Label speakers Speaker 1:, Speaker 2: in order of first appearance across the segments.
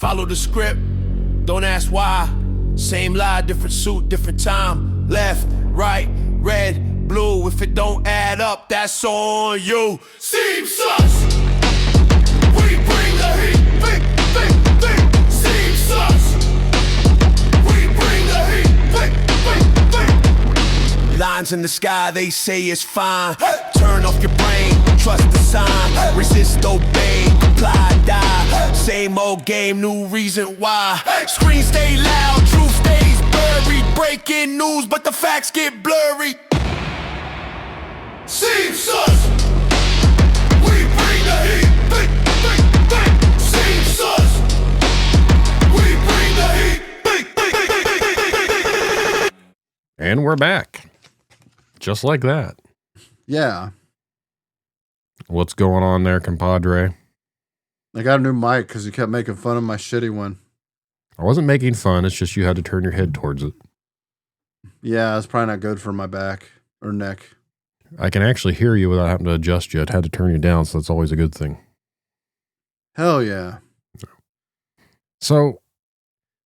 Speaker 1: Follow the script, don't ask why. Same lie, different suit, different time. Left, right, red, blue. If it don't add up, that's on you. Seems sus. We bring the heat. Think. Seems sus. We bring the heat. Think. Lines in the sky, they say it's fine. Hey. Turn off your brain, trust the sign. Hey. Resist, obey, comply, die. Same old game, new reason why. Hey. Screens stay loud, truth stays buried. Breaking news, but the facts get blurry. Seems sus. We bring the heat. Think. Seems sus. We bring the heat. Think.
Speaker 2: And we're back. Just like that.
Speaker 3: Yeah.
Speaker 2: What's going on there, compadre?
Speaker 3: I got a new mic because you kept making fun of my shitty one.
Speaker 2: I wasn't making fun. It's just you had to turn your head towards it.
Speaker 3: Yeah, it's probably not good for my back or neck.
Speaker 2: I can actually hear you without having to adjust you. I had to turn you down, so that's always a good thing.
Speaker 3: Hell yeah.
Speaker 2: So,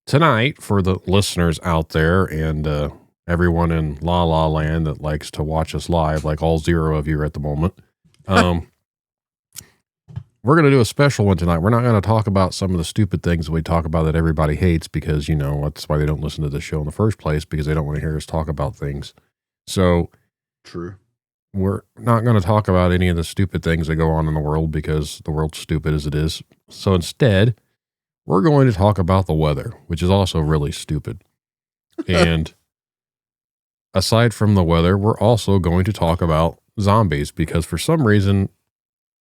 Speaker 2: tonight, for the listeners out there and everyone in La La Land that likes to watch us live, like all 0 of you at the moment, we're going to do a special one tonight. We're not going to talk about some of the stupid things that we talk about that everybody hates because, you know, that's why they don't listen to the show in the first place, because they don't want to hear us talk about things. So,
Speaker 3: true.
Speaker 2: We're not going to talk about any of the stupid things that go on in the world because the world's stupid as it is. So instead, we're going to talk about the weather, which is also really stupid. And aside from the weather, we're also going to talk about zombies because for some reason,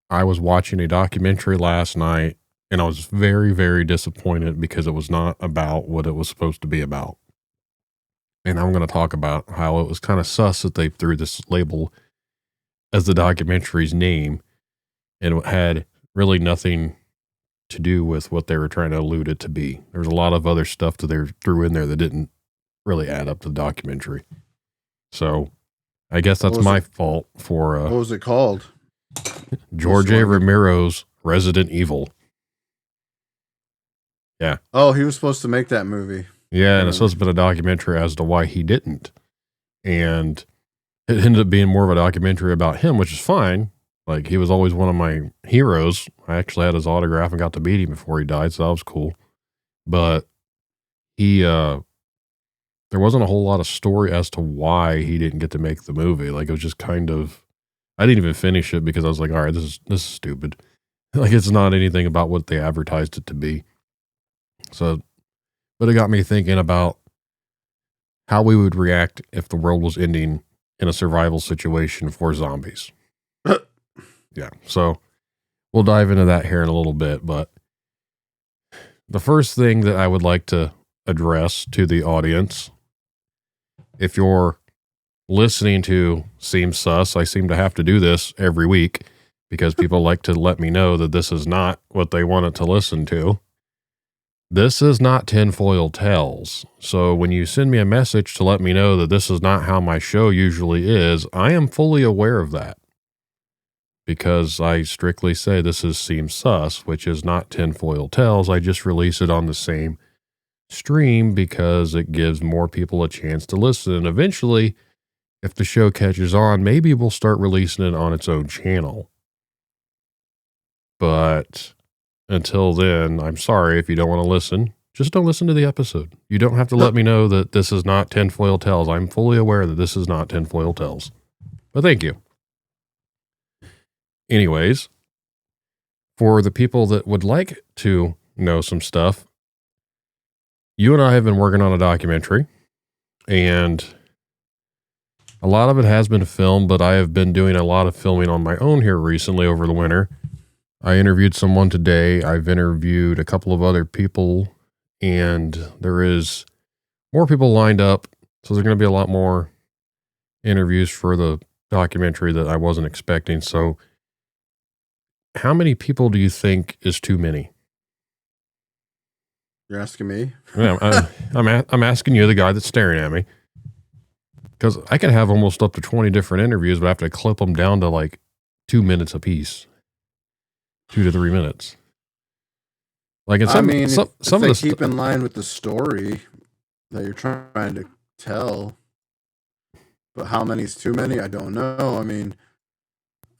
Speaker 2: I was watching a documentary last night and I was very, very disappointed because it was not about what it was supposed to be about. And I'm going to talk about how it was kind of sus that they threw this label as the documentary's name, and it had really nothing to do with what they were trying to allude it to be. There was a lot of other stuff that they threw in there that didn't really add up to the documentary. So I guess that's my fault for
Speaker 3: what was it called?
Speaker 2: George A. Romero's Resident Evil. Yeah.
Speaker 3: Oh, he was supposed to make that movie.
Speaker 2: Yeah, and it's supposed to be a documentary as to why he didn't. And it ended up being more of a documentary about him, which is fine. Like, he was always one of my heroes. I actually had his autograph and got to meet him before he died, so that was cool. But he, there wasn't a whole lot of story as to why he didn't get to make the movie. Like, it was just kind of, I didn't even finish it because I was like, all right, this is stupid. Like, it's not anything about what they advertised it to be. So, but it got me thinking about how we would react if the world was ending in a survival situation for zombies. Yeah, so we'll dive into that here in a little bit, but the first thing that I would like to address to the audience, if you're listening to Seems Sus, I seem to have to do this every week because people like to let me know that this is not what they wanted to listen to. This is not Tinfoil Tales. So when you send me a message to let me know that this is not how my show usually is, I am fully aware of that. Because I strictly say this is Seems Sus, which is not Tinfoil Tales. I just release it on the same stream because it gives more people a chance to listen. And eventually, if the show catches on, maybe we'll start releasing it on its own channel. But until then, I'm sorry if you don't want to listen. Just don't listen to the episode. You don't have to let me know that this is not Tinfoil Tales. I'm fully aware that this is not Tinfoil Tales. But thank you. Anyways, for the people that would like to know some stuff, you and I have been working on a documentary, and a lot of it has been filmed, but I have been doing a lot of filming on my own here recently over the winter. I interviewed someone today. I've interviewed a couple of other people, and there is more people lined up. So there's going to be a lot more interviews for the documentary that I wasn't expecting. So how many people do you think is too many?
Speaker 3: You're asking me?
Speaker 2: Yeah, I'm asking you, the guy that's staring at me. Because I can have almost up to 20 different interviews, but I have to clip them down to like 2 minutes apiece. 2 to 3 minutes. Like in
Speaker 3: I
Speaker 2: some
Speaker 3: mean,
Speaker 2: some
Speaker 3: if
Speaker 2: some
Speaker 3: they
Speaker 2: of the
Speaker 3: keep in line with the story that you're trying to tell, but how many is too many? I don't know. I mean,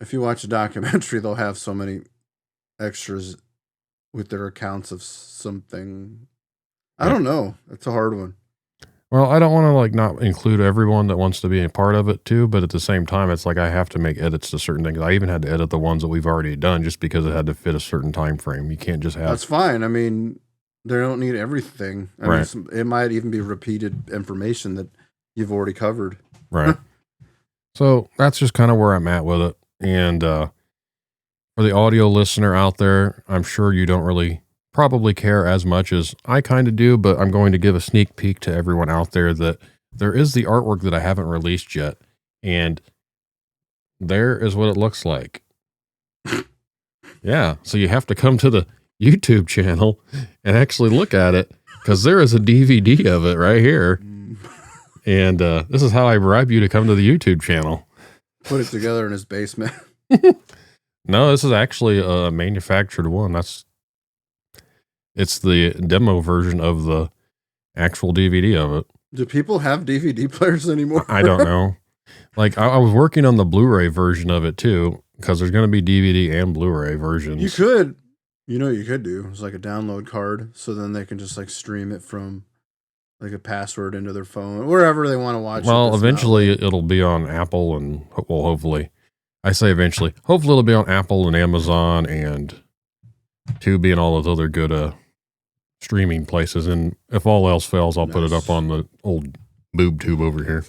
Speaker 3: if you watch a documentary, they'll have so many extras with their accounts of something. I
Speaker 2: Yeah.
Speaker 3: don't know. It's a hard one.
Speaker 2: Well, I don't want to like not include everyone that wants to be a part of it too, but at the same time, it's like I have to make edits to certain things. I even had to edit the ones that we've already done just because it had to fit a certain time frame. You can't just have
Speaker 3: That's fine. I mean, they don't need everything. I
Speaker 2: Right.
Speaker 3: mean, it might even be repeated information that you've already covered.
Speaker 2: right. So that's just kind of where I'm at with it. And for the audio listener out there, I'm sure you don't really probably care as much as I kind of do, but I'm going to give a sneak peek to everyone out there that there is the artwork that I haven't released yet. And there is what it looks like. Yeah. So you have to come to the YouTube channel and actually look at it because there is a DVD of it right here. And this is how I bribe you to come to the YouTube channel.
Speaker 3: Put it together in his basement.
Speaker 2: No, this is actually a manufactured one. It's the demo version of the actual DVD of it.
Speaker 3: Do people have DVD players anymore?
Speaker 2: I don't know. Like I was working on the Blu-ray version of it too, because there's going to be DVD and Blu-ray versions.
Speaker 3: You could, you could do. It's like a download card, so then they can just like stream it from like a password into their phone, wherever they want to watch it.
Speaker 2: Well, eventually it'll be on Apple and well, hopefully. I say eventually. Hopefully it'll be on Apple and Amazon and Tubi and all those other good streaming places. And if all else fails, I'll put it up on the old boob tube over here.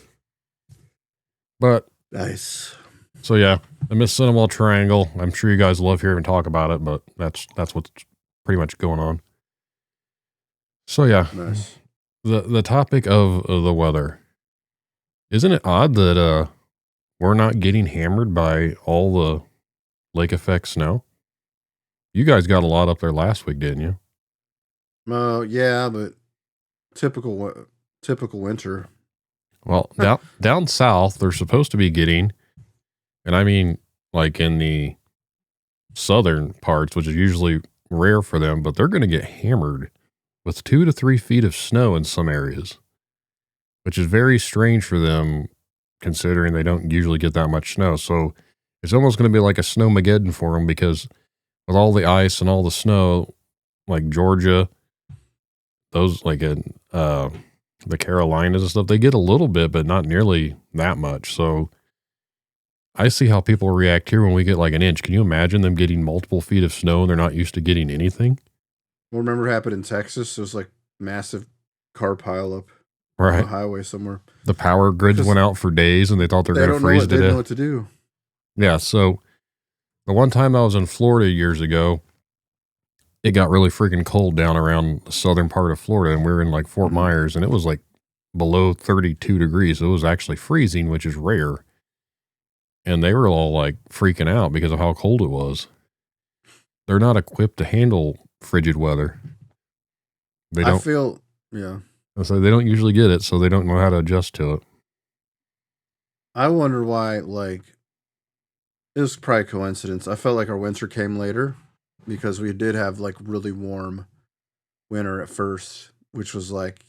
Speaker 2: But
Speaker 3: nice.
Speaker 2: So yeah, the Miss Cinema Triangle. I'm sure you guys love hearing me talk about it, but that's what's pretty much going on. So yeah,
Speaker 3: Nice.
Speaker 2: the topic of the weather. Isn't it odd that we're not getting hammered by all the lake effect snow? You guys got a lot up there last week, didn't you?
Speaker 3: Yeah, but typical winter.
Speaker 2: Well, down south, they're supposed to be getting, and I mean, like in the southern parts, which is usually rare for them, but they're going to get hammered with 2 to 3 feet of snow in some areas, which is very strange for them considering they don't usually get that much snow. So it's almost going to be like a Snowmageddon for them because with all the ice and all the snow, like Georgia, those like in the Carolinas and stuff, they get a little bit, but not nearly that much. So I see how people react here when we get like an inch. Can you imagine them getting multiple feet of snow and they're not used to getting anything?
Speaker 3: Well, remember what happened in Texas? It was like massive car pileup
Speaker 2: Right.
Speaker 3: on the highway somewhere.
Speaker 2: The power grids went out for days and they thought they're going to freeze to
Speaker 3: They
Speaker 2: death.
Speaker 3: didn't know what to do.
Speaker 2: Yeah. So the one time I was in Florida years ago, it got really freaking cold down around the southern part of Florida. And we were in like Fort Myers and it was like below 32 degrees. So it was actually freezing, which is rare. And they were all like freaking out because of how cold it was. They're not equipped to handle frigid weather. They don't. So they don't usually get it, so they don't know how to adjust to it.
Speaker 3: I wonder why, like, it was probably coincidence. I felt like our winter came later because we did have like really warm winter at first, which was like,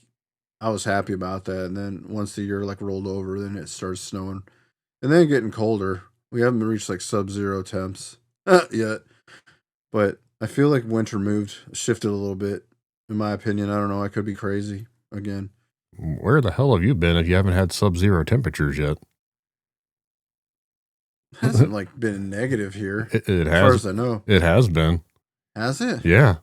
Speaker 3: I was happy about that. And then once the year like rolled over, then it started snowing and then getting colder. We haven't reached like sub-zero temps yet, but I feel like winter shifted a little bit. In my opinion, I don't know. I could be crazy again.
Speaker 2: Where the hell have you been if you haven't had sub-zero temperatures yet?
Speaker 3: It hasn't like been negative here.
Speaker 2: It has.
Speaker 3: As far as I know.
Speaker 2: It has been.
Speaker 3: Has it?
Speaker 2: Yeah.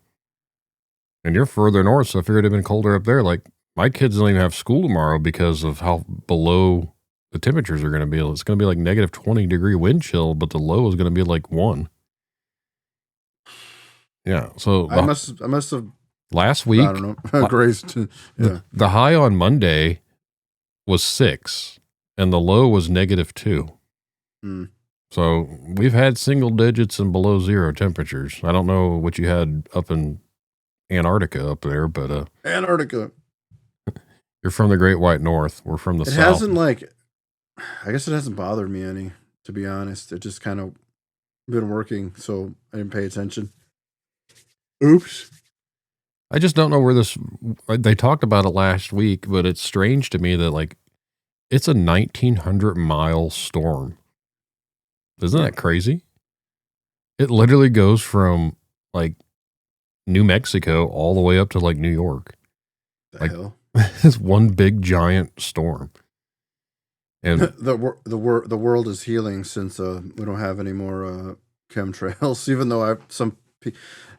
Speaker 2: And you're further north, so I figured it'd been colder up there. Like my kids don't even have school tomorrow because of how below the temperatures are going to be. It's going to be like negative 20 degree wind chill, but the low is going to be like 1. Yeah. So
Speaker 3: I must have
Speaker 2: last week,
Speaker 3: I don't know. Yeah.
Speaker 2: The high on Monday was 6 and the low was negative 2.
Speaker 3: Mm.
Speaker 2: So we've had single digits and below zero temperatures. I don't know what you had up in Antarctica up there, but
Speaker 3: Antarctica.
Speaker 2: You're from the Great White North. We're from the South.
Speaker 3: It hasn't I guess it hasn't bothered me any, to be honest. It just kind of been working, so I didn't pay attention. Oops.
Speaker 2: I just don't know where this, they talked about it last week, but it's strange to me that like, it's a 1,900-mile storm. Isn't that crazy? It literally goes from like New Mexico all the way up to like New York.
Speaker 3: The hell?
Speaker 2: It's one big giant storm. And
Speaker 3: the world is healing since we don't have any more chemtrails. Even though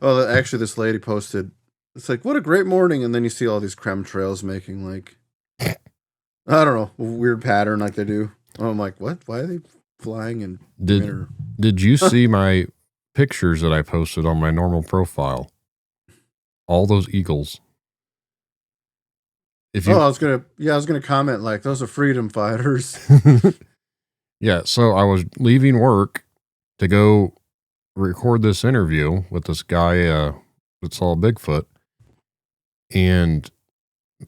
Speaker 3: actually this lady posted, it's like, what a great morning, and then you see all these chemtrails making like, I don't know, a weird pattern like they do. I'm like, what? Why are they flying in winter?
Speaker 2: Did you see my pictures that I posted on my normal profile? All those eagles.
Speaker 3: I was gonna comment like, those are freedom fighters.
Speaker 2: Yeah, so I was leaving work to go record this interview with this guy that saw Bigfoot, and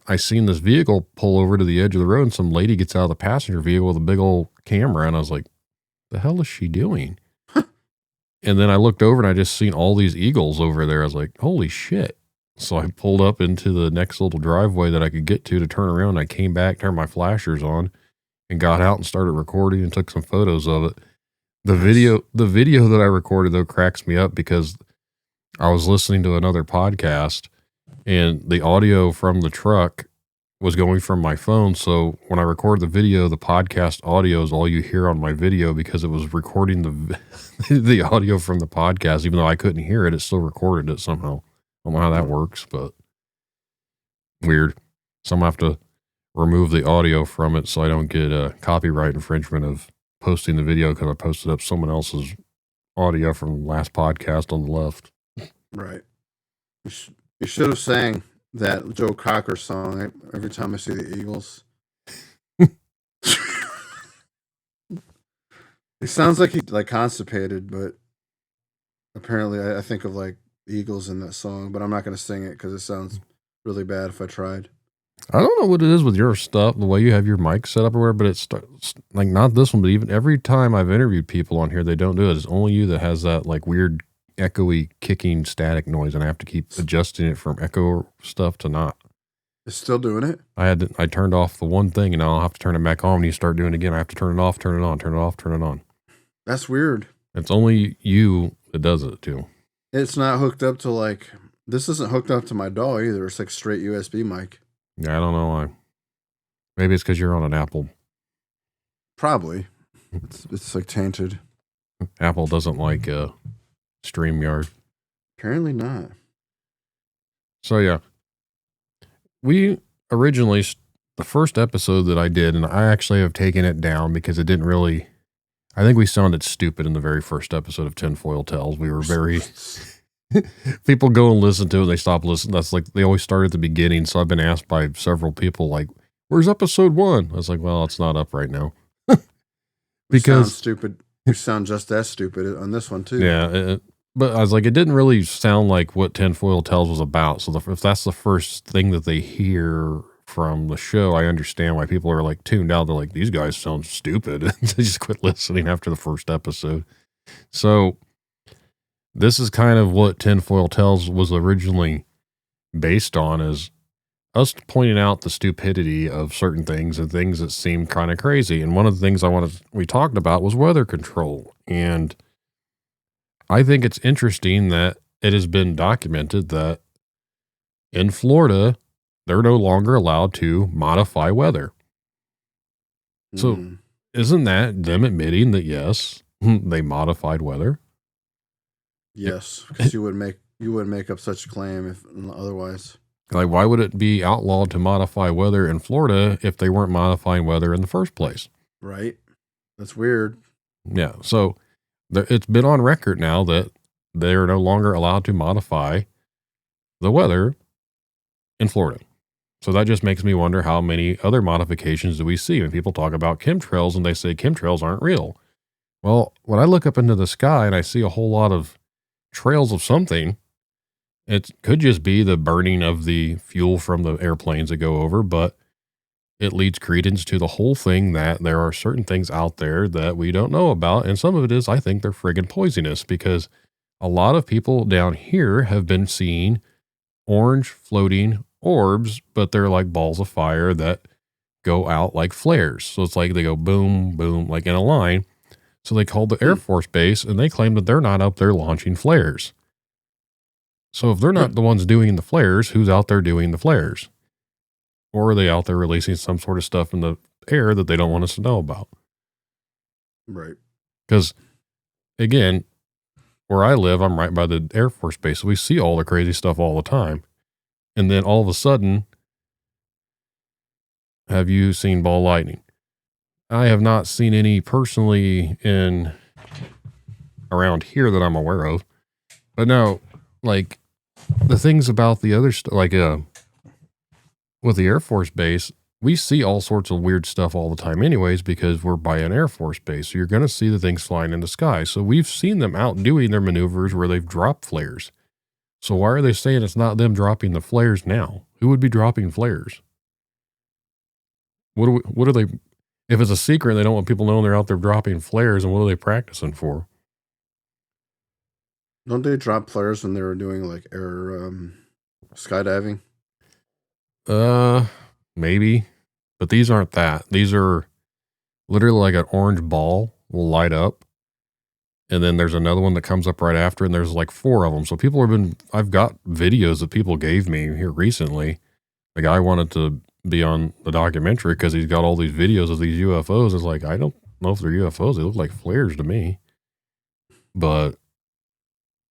Speaker 2: I seen this vehicle pull over to the edge of the road, and some lady gets out of the passenger vehicle with a big old camera, and I was like, the hell is she doing? And then I looked over and I just seen all these eagles over there. I was like, holy shit. So I pulled up into the next little driveway that I could get to turn around. I came back, turned my flashers on, and got out and started recording and took some photos of it. The video that I recorded though cracks me up because I was listening to another podcast and the audio from the truck was going from my phone. So when I record the video, the podcast audio is all you hear on my video because it was recording the audio from the podcast. Even though I couldn't hear it, it still recorded it somehow. I don't know how that works, but weird. So I'm going to have to remove the audio from it so I don't get a copyright infringement of posting the video because I posted up someone else's audio from the last podcast on the left.
Speaker 3: Right. You should have sang that Joe Cocker song every time I see the Eagles. It sounds like he's like constipated, but apparently I think of like Eagles in that song, but I'm not going to sing it because it sounds really bad if I tried.
Speaker 2: I don't know what it is with your stuff, the way you have your mic set up or whatever, but it's like not this one, but even every time I've interviewed people on here, they don't do it. It's only you that has that like weird echoey kicking static noise, and I have to keep adjusting it from echo stuff to not.
Speaker 3: It's still doing it?
Speaker 2: I turned off the one thing, and now I'll have to turn it back on when you start doing it again. I have to turn it off, turn it on, turn it off, turn it on.
Speaker 3: That's weird.
Speaker 2: It's only you that does it too.
Speaker 3: It's not hooked up to like, this isn't hooked up to my DAW either. It's like straight USB mic.
Speaker 2: Yeah, I don't know why. Maybe it's because you're on an Apple.
Speaker 3: Probably. It's like tainted.
Speaker 2: Apple doesn't like StreamYard.
Speaker 3: Apparently not.
Speaker 2: So yeah, we originally, the first episode that I did, and I actually have taken it down because it didn't really, I think we sounded stupid in the very first episode of Tinfoil Tales. We were very, people go and listen to it and they stop listening. That's like, they always start at the beginning. So I've been asked by several people like, where's episode 1? I was like, well, it's not up right now. Because
Speaker 3: stupid. You sound just as stupid on this one too.
Speaker 2: Yeah. But I was like, it didn't really sound like what Tinfoil Tales was about. So if that's the first thing that they hear from the show, I understand why people are like tuned out. They're like, these guys sound stupid. They just quit listening after the first episode. So this is kind of what Tinfoil Tales was originally based on, is us pointing out the stupidity of certain things and things that seem kind of crazy. And one of the things we talked about was weather control. And I think it's interesting that it has been documented that in Florida, they're no longer allowed to modify weather. So isn't that them admitting that, yes, they modified weather?
Speaker 3: Yes, because you wouldn't make up such a claim if otherwise.
Speaker 2: Like, why would it be outlawed to modify weather in Florida if they weren't modifying weather in the first place?
Speaker 3: Right. That's weird.
Speaker 2: Yeah. So it's been on record now that they're no longer allowed to modify the weather in Florida. So that just makes me wonder how many other modifications do we see when people talk about chemtrails and they say chemtrails aren't real. Well, when I look up into the sky and I see a whole lot of trails of something, it could just be the burning of the fuel from the airplanes that go over, but it leads credence to the whole thing that there are certain things out there that we don't know about. And some of it is, I think they're friggin' poisonous, because a lot of people down here have been seeing orange floating orbs, but they're like balls of fire that go out like flares. So it's like they go boom, boom, like in a line. So they called the Air Force Base and they claim that they're not up there launching flares. So if they're not the ones doing the flares, who's out there doing the flares? Or are they out there releasing some sort of stuff in the air that they don't want us to know about?
Speaker 3: Right.
Speaker 2: Because, again, where I live, I'm right by the Air Force Base. So we see all the crazy stuff all the time. And then all of a sudden, have you seen ball lightning? I have not seen any personally in around here that I'm aware of. But no, like the things about the other stuff, like with the Air Force Base, we see all sorts of weird stuff all the time anyways, because we're by an Air Force Base. So you're going to see the things flying in the sky. So we've seen them out doing their maneuvers where they've dropped flares. So why are they saying it's not them dropping the flares now? Who would be dropping flares? What are they, if it's a secret, they don't want people knowing they're out there dropping flares, and what are they practicing for?
Speaker 3: Don't they drop flares when they were doing like air skydiving?
Speaker 2: Maybe, but these aren't that. These are literally like an orange ball will light up, and then there's another one that comes up right after, and there's like 4 of them. So people I've got videos that people gave me here recently. The guy wanted to be on the documentary because he's got all these videos of these UFOs. It's like, I don't know if they're UFOs. They look like flares to me, but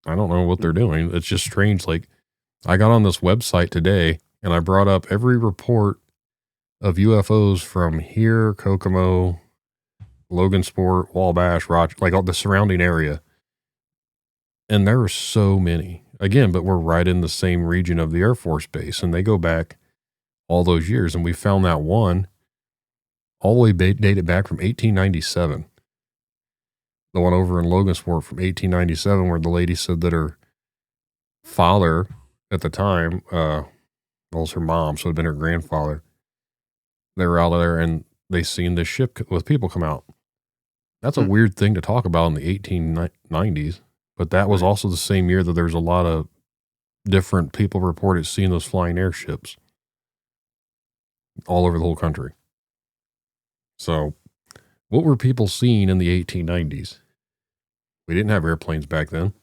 Speaker 2: I don't know what they're doing. It's just strange. Like, I got on this website today and I brought up every report of UFOs from here, Kokomo, Logansport, Wabash, like all the surrounding area. And there are so many. Again, but we're right in the same region of the Air Force Base, and they go back all those years. And we found that one all the way dated back from 1897. The one over in Logansport from 1897, where the lady said that her father at the time, well, it was her mom, so it had been her grandfather. They were out there and they seen this ship with people come out. That's a weird thing to talk about in the 1890s, but that was also the same year that there's a lot of different people reported seeing those flying airships all over the whole country. So what were people seeing in the 1890s? We didn't have airplanes back then.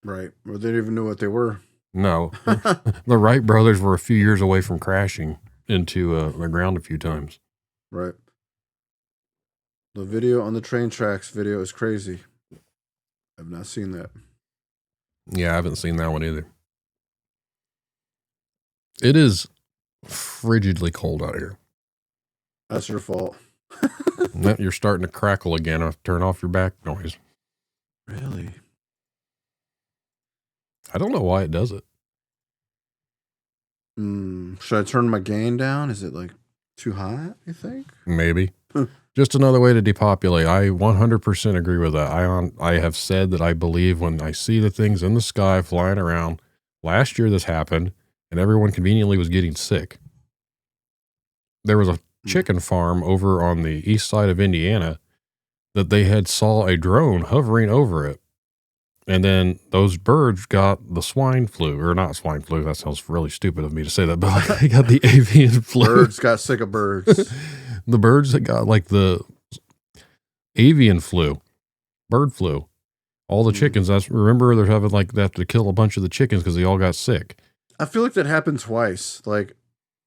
Speaker 3: Right. Or they didn't even know what they were.
Speaker 2: No. The Wright brothers were a few years away from crashing into the ground a few times.
Speaker 3: Right. The video on the train tracks video is crazy. I've not seen that.
Speaker 2: Yeah, I haven't seen that one either. It is frigidly cold out here.
Speaker 3: That's your fault.
Speaker 2: You're starting to crackle again. I'll turn off your back noise.
Speaker 3: Really?
Speaker 2: I don't know why it does it.
Speaker 3: Should I turn my gain down? Is it like too hot, you think?
Speaker 2: Maybe. Just another way to depopulate. I 100% agree with that. I have said that I believe when I see the things in the sky flying around. Last year this happened, and everyone conveniently was getting sick. There was a chicken farm over on the east side of Indiana that they had saw a drone hovering over it. And then those birds got the swine flu, or not swine flu. That sounds really stupid of me to say that, but like they got the avian flu.
Speaker 3: Birds got sick of birds.
Speaker 2: The birds that got like the avian flu, bird flu, all the chickens. Remember they're having like they have to kill a bunch of the chickens because they all got sick.
Speaker 3: I feel like that happened twice. Like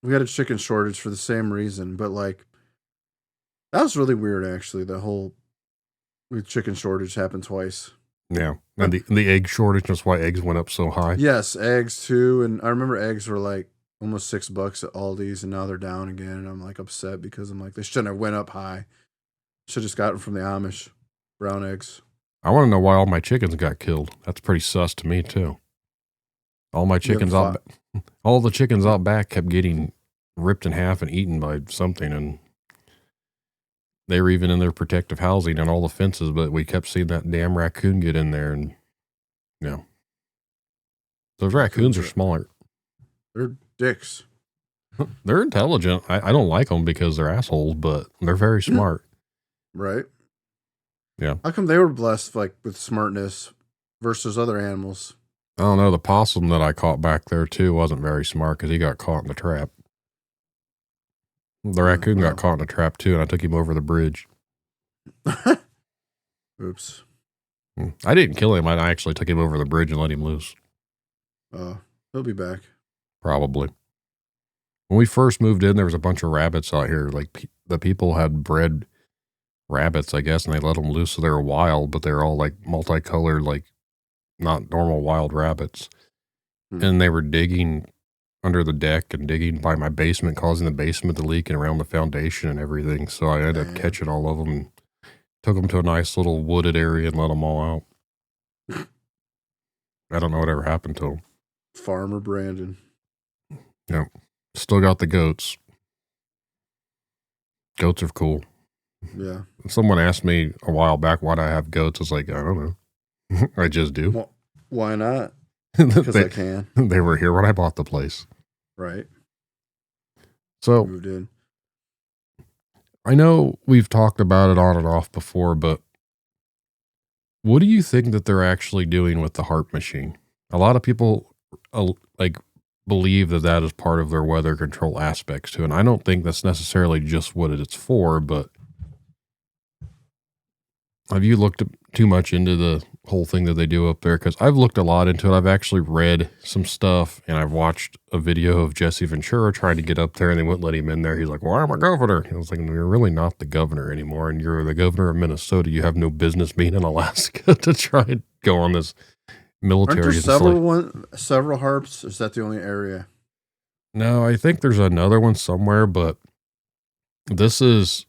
Speaker 3: we had a chicken shortage for the same reason, but like that was really weird actually. The whole chicken shortage happened twice.
Speaker 2: Yeah, and the egg shortage, that's why eggs went up so high.
Speaker 3: Yes, eggs too, and I remember eggs were like almost $6 at Aldi's, and now they're down again, and I'm like upset because I'm like they shouldn't have went up high. Should have just gotten from the Amish brown eggs.
Speaker 2: I want to know why all my chickens got killed. That's pretty sus to me too. All my chickens all the chickens out back kept getting ripped in half and eaten by something, and they were even in their protective housing and all the fences, but we kept seeing that damn raccoon get in there, and those raccoons are smart.
Speaker 3: They're dicks.
Speaker 2: They're intelligent. I don't like them because they're assholes, but they're very smart.
Speaker 3: Right?
Speaker 2: Yeah.
Speaker 3: How come they were blessed like with smartness versus other animals?
Speaker 2: I don't know. The possum that I caught back there too wasn't very smart because he got caught in the trap. The raccoon got caught in a trap too, and I took him over the bridge.
Speaker 3: Oops.
Speaker 2: I didn't kill him. I actually took him over the bridge and let him loose.
Speaker 3: He'll be back.
Speaker 2: Probably. When we first moved in, there was a bunch of rabbits out here. Like the people had bred rabbits, I guess, and they let them loose, so they were wild, but they're all like multicolored, like not normal wild rabbits. And they were digging under the deck and digging by my basement, causing the basement to leak and around the foundation and everything. So I ended up catching all of them and took them to a nice little wooded area and let them all out. I don't know whatever happened to them.
Speaker 3: Farmer Brandon.
Speaker 2: Yep. Still got the goats. Goats are cool.
Speaker 3: Yeah.
Speaker 2: Someone asked me a while back why do I have goats. I was like, I don't know. I just do.
Speaker 3: Well, why not? Because I can.
Speaker 2: They were here when I bought the place.
Speaker 3: Right.
Speaker 2: So
Speaker 3: Moved in.
Speaker 2: I know we've talked about it on and off before, but what do you think that they're actually doing with the HARP machine? A lot of people believe that that is part of their weather control aspects too. And I don't think that's necessarily just what it's for, but have you looked too much into the whole thing that they do up there? Because I've looked a lot into it. I've actually read some stuff, and I've watched a video of Jesse Ventura trying to get up there, and they wouldn't let him in there. He's like, well, I'm a governor. And I was like, you're really not the governor anymore, and you're the governor of Minnesota. You have no business being in Alaska to try and go on this military.
Speaker 3: Aren't there several HARPs? Or is that the only area?
Speaker 2: No, I think there's another one somewhere, but this is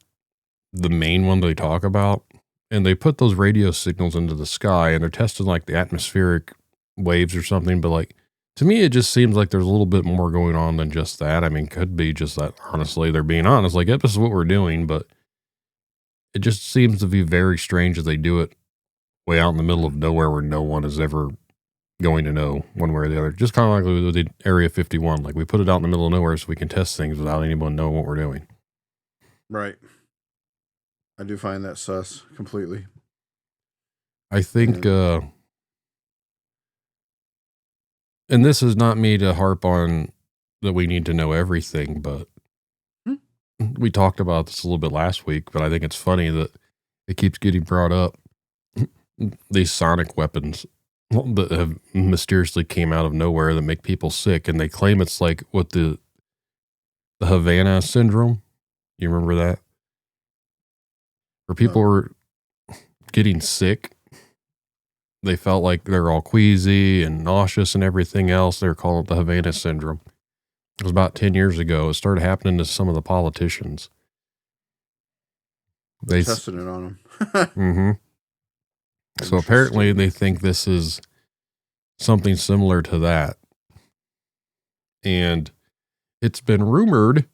Speaker 2: the main one they talk about. And they put those radio signals into the sky, and they're testing like the atmospheric waves or something. But like, to me, it just seems like there's a little bit more going on than just that. I mean, could be just that, honestly, they're being honest. Like, yep, this is what we're doing, but it just seems to be very strange that they do it way out in the middle of nowhere where no one is ever going to know one way or the other. Just kind of like with the Area 51. Like, we put it out in the middle of nowhere so we can test things without anyone knowing what we're doing.
Speaker 3: Right. I do find that sus completely.
Speaker 2: I think, and this is not me to harp on that we need to know everything, but we talked about this a little bit last week, but I think it's funny that it keeps getting brought up. These sonic weapons that have mysteriously came out of nowhere that make people sick, and they claim it's like what the Havana syndrome. You remember that? Where people were getting sick. They felt like they're all queasy and nauseous and everything else. They're calling it the Havana syndrome. It was about 10 years ago. It started happening to some of the politicians. They
Speaker 3: tested it on them.
Speaker 2: Mm-hmm. So apparently they think this is something similar to that. And it's been rumored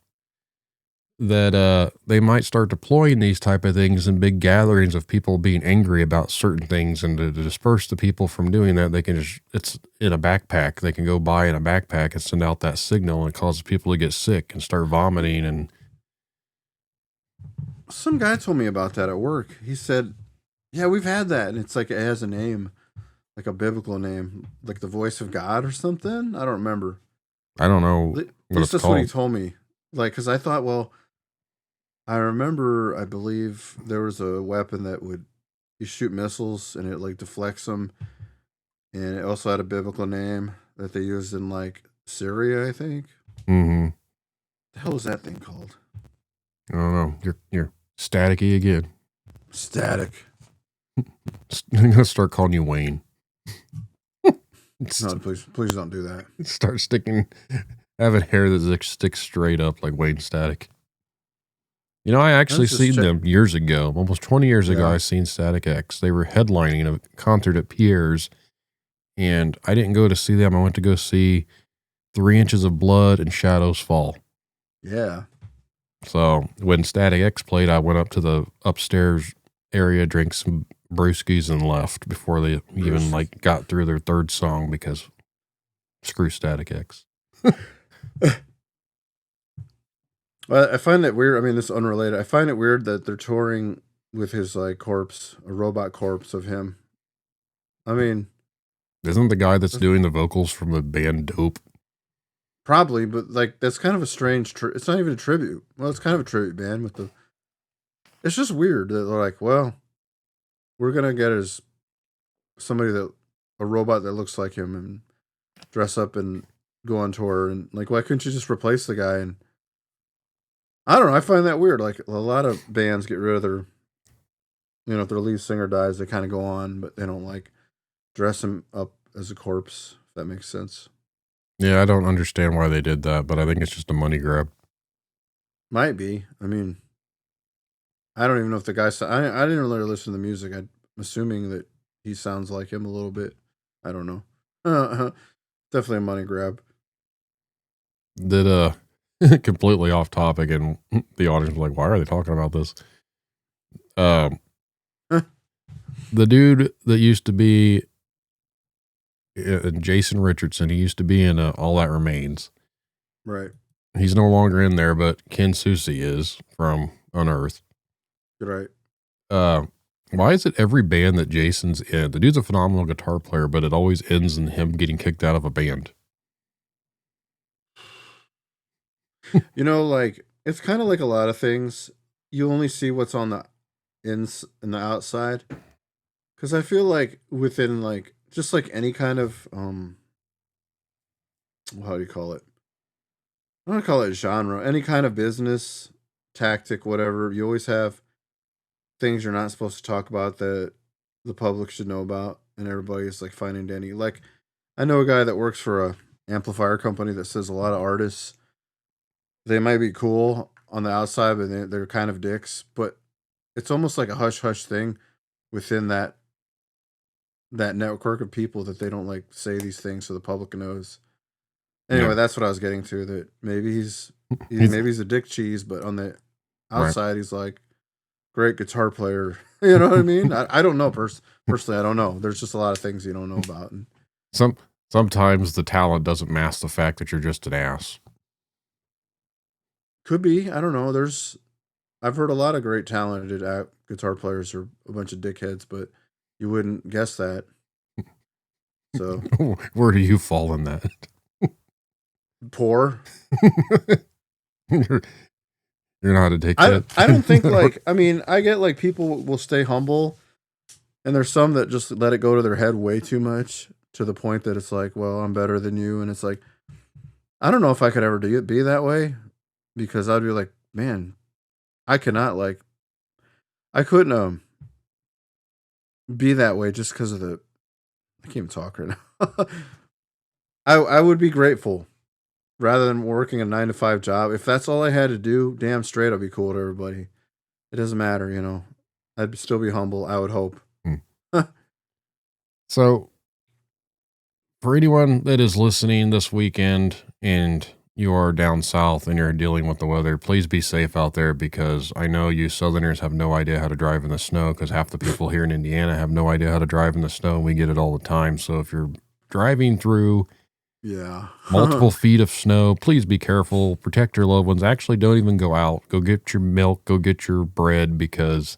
Speaker 2: that they might start deploying these type of things in big gatherings of people being angry about certain things, and to disperse the people from doing that, they can just, it's in a backpack. They can go buy in a backpack and send out that signal, and it causes people to get sick and start vomiting. And
Speaker 3: some guy told me about that at work. He said, yeah, we've had that. And it's like, it has a name, like a biblical name, like the voice of God or something. I don't remember.
Speaker 2: I don't know.
Speaker 3: That's what he told me. Like, cause I thought, well, I remember, I believe there was a weapon that you shoot missiles and it like deflects them. And it also had a biblical name that they used in like Syria, I think.
Speaker 2: Mm-hmm.
Speaker 3: The hell is that thing called?
Speaker 2: I don't know. You're staticky again.
Speaker 3: Static.
Speaker 2: I'm gonna start calling you Wayne.
Speaker 3: No, please don't do that.
Speaker 2: Start having hair that sticks straight up like Wayne Static. You know, I actually seen them years ago, almost 20 years ago. I seen Static X. They were headlining a concert at Pierre's, and I didn't go to see them. I went to go see 3 Inches of Blood and Shadows Fall.
Speaker 3: Yeah.
Speaker 2: So when Static X played, I went up to the upstairs area, drank some brewskis, and left before they even like got through their third song, because screw Static X.
Speaker 3: Well, I find it weird. I mean, this is unrelated. I find it weird that they're touring with his like corpse, a robot corpse of him. I mean,
Speaker 2: Isn't the guy that's doing the vocals from the band Dope?
Speaker 3: Probably, but like that's kind of a strange. It's not even a tribute. Well, it's kind of a tribute band with the. It's just weird that they're like, well, we're gonna get as somebody that a robot that looks like him and dress up and go on tour and like, why couldn't you just replace the guy? And I don't know. I find that weird. Like a lot of bands get rid of their, if their lead singer dies, they kind of go on, but they don't like dress him up as a corpse. If that makes sense.
Speaker 2: Yeah, I don't understand why they did that, but I think it's just a money grab.
Speaker 3: Might be. I mean, I don't even know if the guy. I didn't really listen to the music. I'm assuming that he sounds like him a little bit. I don't know. Definitely a money grab.
Speaker 2: Did completely off topic, and the audience was like, "Why are they talking about this?" The dude that used to be Jason Richardson, he used to be in All That Remains.
Speaker 3: Right.
Speaker 2: He's no longer in there, but Ken Susi is from Unearthed.
Speaker 3: Right.
Speaker 2: Why is it every band that Jason's in, the dude's a phenomenal guitar player, but it always ends in him getting kicked out of a band?
Speaker 3: Like it's kind of like a lot of things. You only see what's on the ins and the outside. Because I feel like within like just like any kind of how do you call it? I don't call it genre. Any kind of business tactic, whatever. You always have things you're not supposed to talk about that the public should know about, and everybody's like finding Danny. Like, I know a guy that works for a amplifier company that says a lot of artists, they might be cool on the outside, but they're kind of dicks. But it's almost like a hush hush thing within that network of people that they don't like say these things so the public knows. Anyway, that's what I was getting to. That maybe he's a dick cheese, but on the outside, he's like great guitar player. You know what I mean? I don't know personally. I don't know. There's just a lot of things you don't know about. And
Speaker 2: sometimes the talent doesn't mask the fact that you're just an ass.
Speaker 3: Could be. I don't know. I've heard a lot of great talented guitar players are a bunch of dickheads, but you wouldn't guess that. So
Speaker 2: where do you fall in that?
Speaker 3: Poor.
Speaker 2: You're not how to take that.
Speaker 3: I don't think like, I mean, I get like people will stay humble, and there's some that just let it go to their head way too much to the point that it's like, well, I'm better than you. And it's like, I don't know if I could ever be that way, because I'd be like, man, I couldn't be that way just because of I can't even talk right now. I would be grateful rather than working a 9-to-5 job. If that's all I had to do, damn straight, I'd be cool to everybody. It doesn't matter, I'd still be humble, I would hope.
Speaker 2: So, for anyone that is listening this weekend and you are down south and you're dealing with the weather, please be safe out there, because I know you Southerners have no idea how to drive in the snow, because half the people here in Indiana have no idea how to drive in the snow, and we get it all the time. So if you're driving through multiple feet of snow, please be careful, protect your loved ones. Actually, don't even go out. Go get your milk, go get your bread, because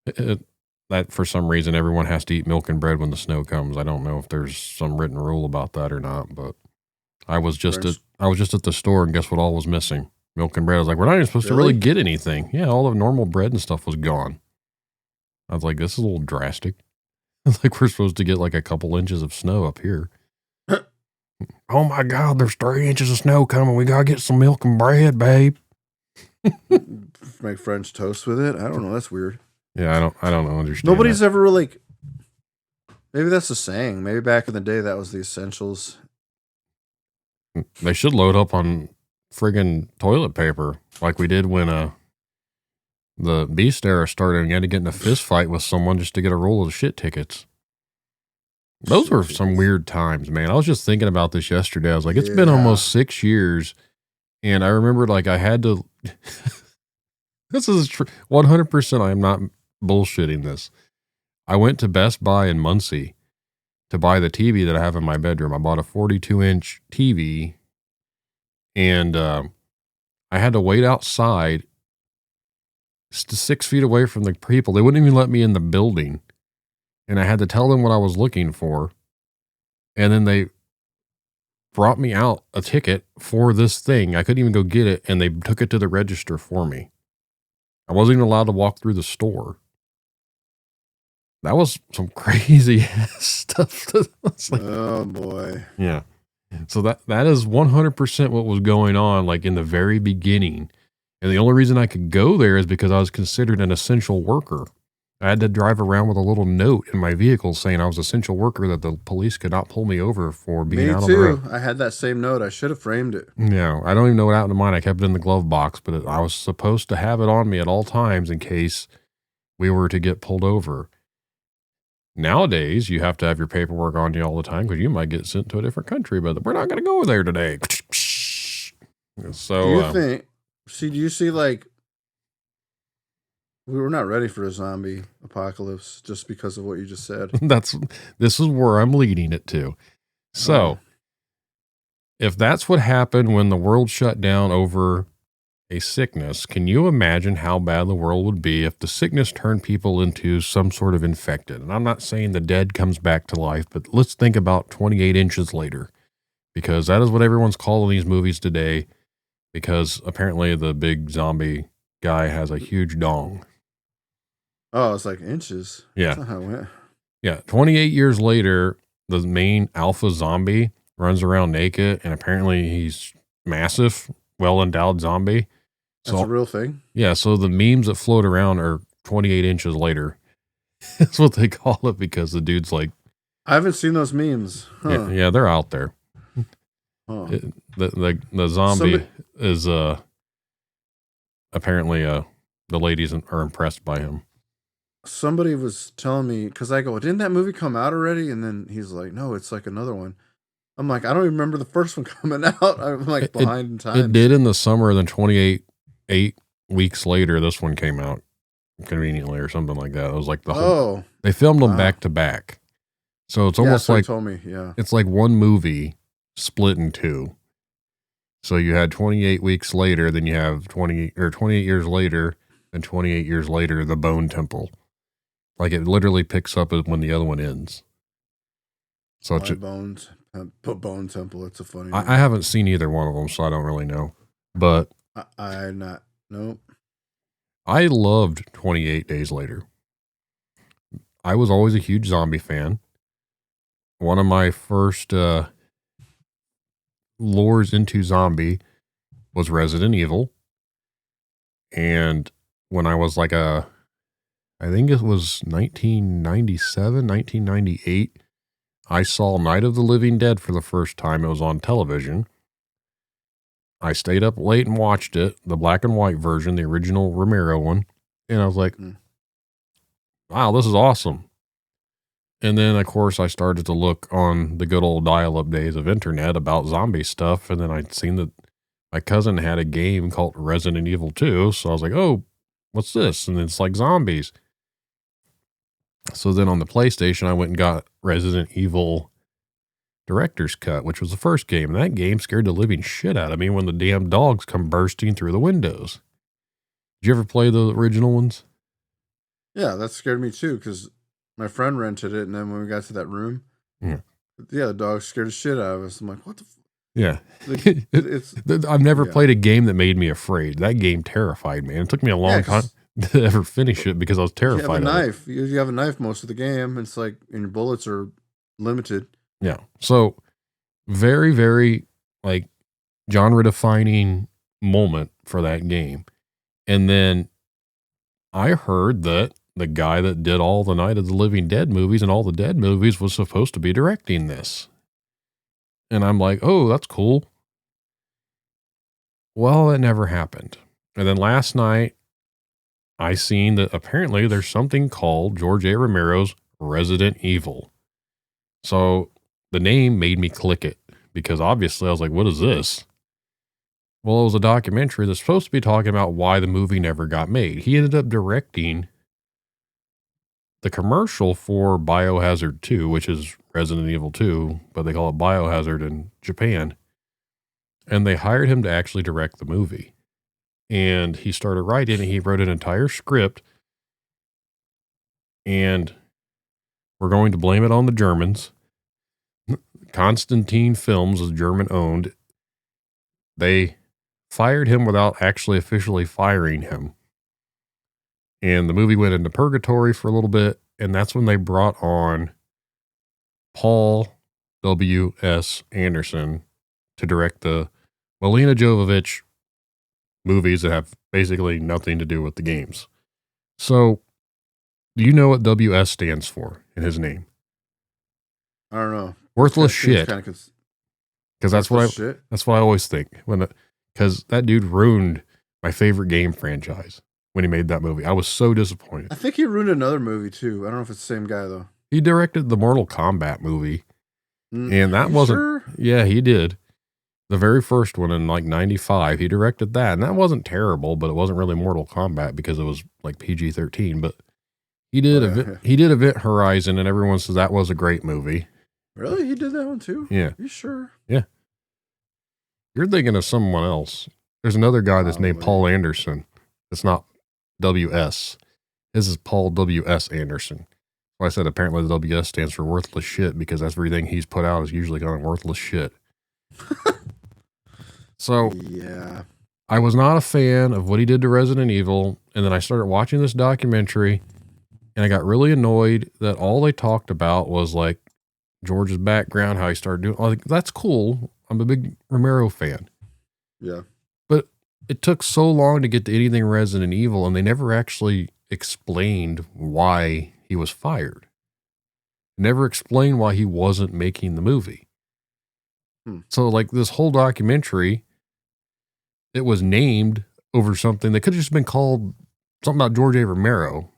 Speaker 2: that for some reason everyone has to eat milk and bread when the snow comes. I don't know if there's some written rule about that or not, but I was just at the store, and guess what all was missing? Milk and bread. I was like, we're not even supposed to really get anything. Yeah, all the normal bread and stuff was gone. I was like, this is a little drastic. Like, we're supposed to get like a couple inches of snow up here. Oh my God, there's 3 inches of snow coming. We gotta get some milk and bread, babe.
Speaker 3: Make French toast with it. I don't know. That's weird.
Speaker 2: Yeah, I don't understand.
Speaker 3: Nobody's ever really. Maybe that's the saying. Maybe back in the day that was the essentials.
Speaker 2: They should load up on friggin' toilet paper like we did when the Beast era started, and you had to get in a fist fight with someone just to get a roll of shit tickets. Those were some weird times, man. I was just thinking about this yesterday. I was like, it's been almost 6 years, and I remembered like I had to. This is 100%. I am not bullshitting this. I went to Best Buy in Muncie to buy the TV that I have in my bedroom. I bought a 42-inch TV, and I had to wait outside 6 feet away from the people. They wouldn't even let me in the building, and I had to tell them what I was looking for. And then they brought me out a ticket for this thing. I couldn't even go get it, and they took it to the register for me. I wasn't even allowed to walk through the store. That was some crazy stuff. Like,
Speaker 3: oh boy.
Speaker 2: Yeah. So that is 100% what was going on, like in the very beginning. And the only reason I could go there is because I was considered an essential worker. I had to drive around with a little note in my vehicle saying I was an essential worker, that the police could not pull me over for being out on the road.
Speaker 3: Me too. I had that same note. I should have framed it.
Speaker 2: Yeah, I don't even know what happened to mine. I kept it in the glove box, but I was supposed to have it on me at all times in case we were to get pulled over. Nowadays, you have to have your paperwork on you all the time because you might get sent to a different country, but we're not going to go there today. So,
Speaker 3: do you think, do you see, like, we were not ready for a zombie apocalypse just because of what you just said.
Speaker 2: This is where I'm leading it to. So, if that's what happened when the world shut down over a sickness, can you imagine how bad the world would be if the sickness turned people into some sort of infected? And I'm not saying the dead comes back to life, but let's think about 28 inches later, because that is what everyone's calling these movies today, because apparently the big zombie guy has a huge dong.
Speaker 3: Oh, it's like inches.
Speaker 2: Yeah.
Speaker 3: That's not how it went.
Speaker 2: Yeah. 28 years later, the main alpha zombie runs around naked, and apparently he's massive, well-endowed zombie.
Speaker 3: That's a real thing?
Speaker 2: Yeah, so the memes that float around are 28 inches later. That's what they call it, because the dude's like...
Speaker 3: I haven't seen those memes. Huh.
Speaker 2: Yeah, they're out there.
Speaker 3: Huh.
Speaker 2: The zombie is... apparently, the ladies are impressed by him.
Speaker 3: Somebody was telling me, because I go, didn't that movie come out already? And then he's like, no, it's like another one. I'm like, I don't even remember the first one coming out. I'm like behind in time.
Speaker 2: It did in the summer, then 8 weeks later, this one came out conveniently or something like that. It was like the whole... They filmed them back to back. So it's almost like...
Speaker 3: told me, yeah.
Speaker 2: It's like one movie split in two. So you had 28 weeks later, then you have 28 years later, and 28 years later, the Bone Temple. Like, it literally picks up when the other one ends. So
Speaker 3: Bone Temple. It's a funny name.
Speaker 2: I haven't seen either one of them, so I don't really know. But
Speaker 3: nope.
Speaker 2: I loved 28 Days Later. I was always a huge zombie fan. One of my first lures into zombie was Resident Evil. And when I was like I think it was 1997, 1998, I saw Night of the Living Dead for the first time. It was on television. I stayed up late and watched it, the black and white version, the original Romero one. And I was like, wow, this is awesome. And then, of course, I started to look on the good old dial-up days of internet about zombie stuff. And then I'd seen that my cousin had a game called Resident Evil 2. So I was like, oh, what's this? And it's like zombies. So then on the PlayStation, I went and got Resident Evil Director's Cut, which was the first game. And that game scared the living shit out of me when the damn dogs come bursting through the windows. Did you ever play the original ones?
Speaker 3: Yeah, that scared me too, because my friend rented it, and then when we got to that room, the dog scared the shit out of us. I'm like, what the
Speaker 2: Yeah. I've never played a game that made me afraid. That game terrified me. And it took me a long time to ever finish it because I was terrified
Speaker 3: you have a
Speaker 2: of
Speaker 3: knife. You have a knife most of the game. It's like, and your bullets are limited.
Speaker 2: Yeah. So very, very like genre defining moment for that game. And then I heard that the guy that did all the Night of the Living Dead movies and all the Dead movies was supposed to be directing this. And I'm like, oh, that's cool. Well, it never happened. And then last night, I seen that apparently there's something called George A. Romero's Resident Evil. So the name made me click it because obviously I was like, what is this? Well, it was a documentary that's supposed to be talking about why the movie never got made. He ended up directing the commercial for Biohazard 2, which is Resident Evil 2, but they call it Biohazard in Japan. And they hired him to actually direct the movie. And he started writing it. He wrote an entire script. And we're going to blame it on the Germans. Constantine Films was German owned. They fired him without actually officially firing him. And the movie went into purgatory for a little bit. And that's when they brought on Paul W.S. Anderson to direct the Melina Jovovich movies that have basically nothing to do with the games. So, do you know what WS stands for in his name?
Speaker 3: I don't know.
Speaker 2: Worthless shit.
Speaker 3: Because
Speaker 2: That's what I always think because that dude ruined my favorite game franchise when he made that movie. I was so disappointed.
Speaker 3: I think he ruined another movie too. I don't know if it's the same guy though.
Speaker 2: He directed the Mortal Kombat movie, and that wasn't.
Speaker 3: Sure?
Speaker 2: Yeah, he did. The very first one in like 95, he directed that, and that wasn't terrible, but it wasn't really Mortal Kombat because it was like PG-13. But he did he did Event Horizon, and everyone says that was a great movie.
Speaker 3: Really, he did that one too?
Speaker 2: Yeah,
Speaker 3: you sure?
Speaker 2: Yeah. You're thinking of someone else. There's another guy that's named Paul Anderson. It's not W.S. This is Paul W.S. Anderson. Well, I said apparently the W.S. stands for worthless shit because everything he's put out is usually kind of worthless shit. So,
Speaker 3: yeah,
Speaker 2: I was not a fan of what he did to Resident Evil, and then I started watching this documentary, and I got really annoyed that all they talked about was like George's background, how he started doing. Like, that's cool. I'm a big Romero fan.
Speaker 3: Yeah,
Speaker 2: but it took so long to get to anything Resident Evil, and they never actually explained why he was fired. Never explained why he wasn't making the movie. So, like, this whole documentary, it was named over something that could have just been called something about George A. Romero,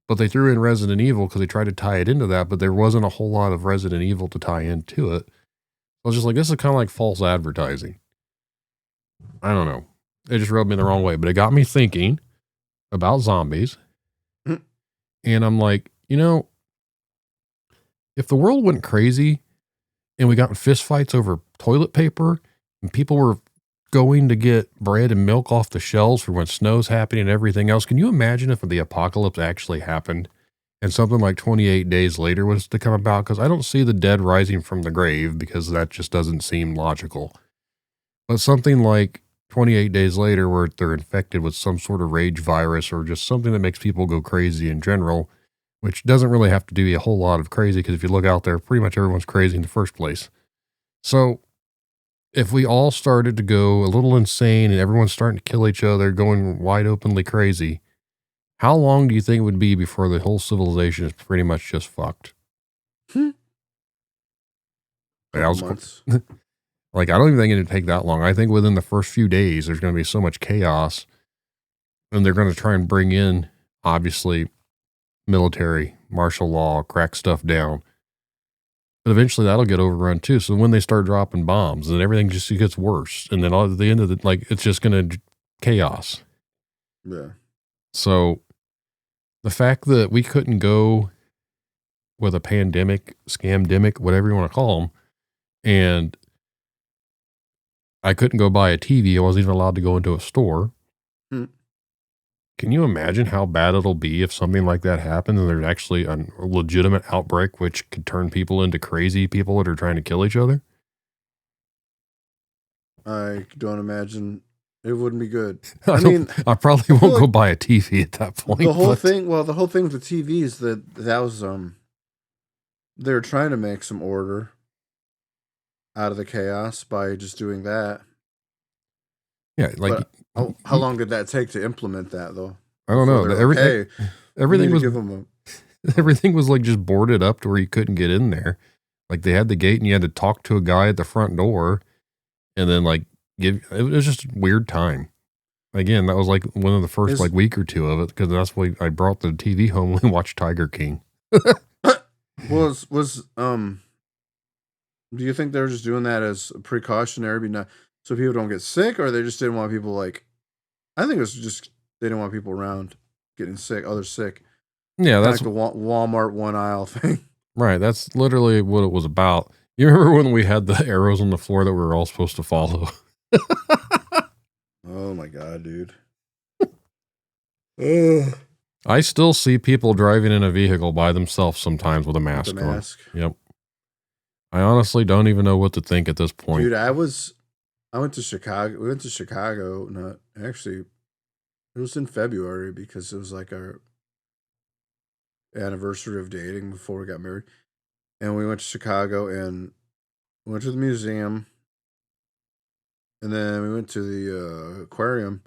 Speaker 2: but they threw in Resident Evil because they tried to tie it into that, but there wasn't a whole lot of Resident Evil to tie into it. I was just like, this is kind of like false advertising. I don't know. It just rubbed me the wrong way, but it got me thinking about zombies. And I'm like, if the world went crazy and we got in fist fights over toilet paper and people were going to get bread and milk off the shelves for when snow's happening and everything else, can you imagine if the apocalypse actually happened and something like 28 days later was to come about? Because I don't see the dead rising from the grave because that just doesn't seem logical. But something like 28 days later where they're infected with some sort of rage virus or just something that makes people go crazy in general, which doesn't really have to do a whole lot of crazy because if you look out there, pretty much everyone's crazy in the first place. So if we all started to go a little insane and everyone's starting to kill each other, going wide openly crazy, how long do you think it would be before the whole civilization is pretty much just fucked?
Speaker 3: months.
Speaker 2: Like, I don't even think it'd take that long. I think within the first few days, there's going to be so much chaos, and they're going to try and bring in, obviously, military, martial law, crack stuff down. But eventually that'll get overrun too. So when they start dropping bombs, then everything just gets worse. And then at the end of it's just going to chaos.
Speaker 3: Yeah.
Speaker 2: So the fact that we couldn't go with a pandemic, scamdemic, whatever you want to call them, and I couldn't go buy a TV. I wasn't even allowed to go into a store. Can you imagine how bad it'll be if something like that happens and there's actually a legitimate outbreak which could turn people into crazy people that are trying to kill each other?
Speaker 3: I don't imagine it wouldn't be good.
Speaker 2: I probably won't go buy a TV at that point.
Speaker 3: The whole thing with the TV is that was they're trying to make some order out of the chaos by just doing that.
Speaker 2: Yeah, like
Speaker 3: but how long did that take to implement that though?
Speaker 2: I don't know. Everything was everything was like just boarded up to where you couldn't get in there. Like they had the gate and you had to talk to a guy at the front door, and then it was just a weird time. Again, that was like one of the first week or two of it because that's why I brought the TV home and watched Tiger King.
Speaker 3: Do you think they were just doing that as a precautionary, so people don't get sick, or they just didn't want people I think it was just they didn't want people around getting sick, others sick.
Speaker 2: Yeah, that's
Speaker 3: like the Walmart one aisle thing.
Speaker 2: Right, that's literally what it was about. You remember when we had the arrows on the floor that we were all supposed to follow?
Speaker 3: Oh my god, dude.
Speaker 2: I still see people driving in a vehicle by themselves sometimes with a mask on. Yep. I honestly don't even know what to think at this point.
Speaker 3: Dude, I went to Chicago. We went to Chicago. Not actually, it was in February because it was like our anniversary of dating before we got married. And we went to Chicago and went to the museum. And then we went to the aquarium.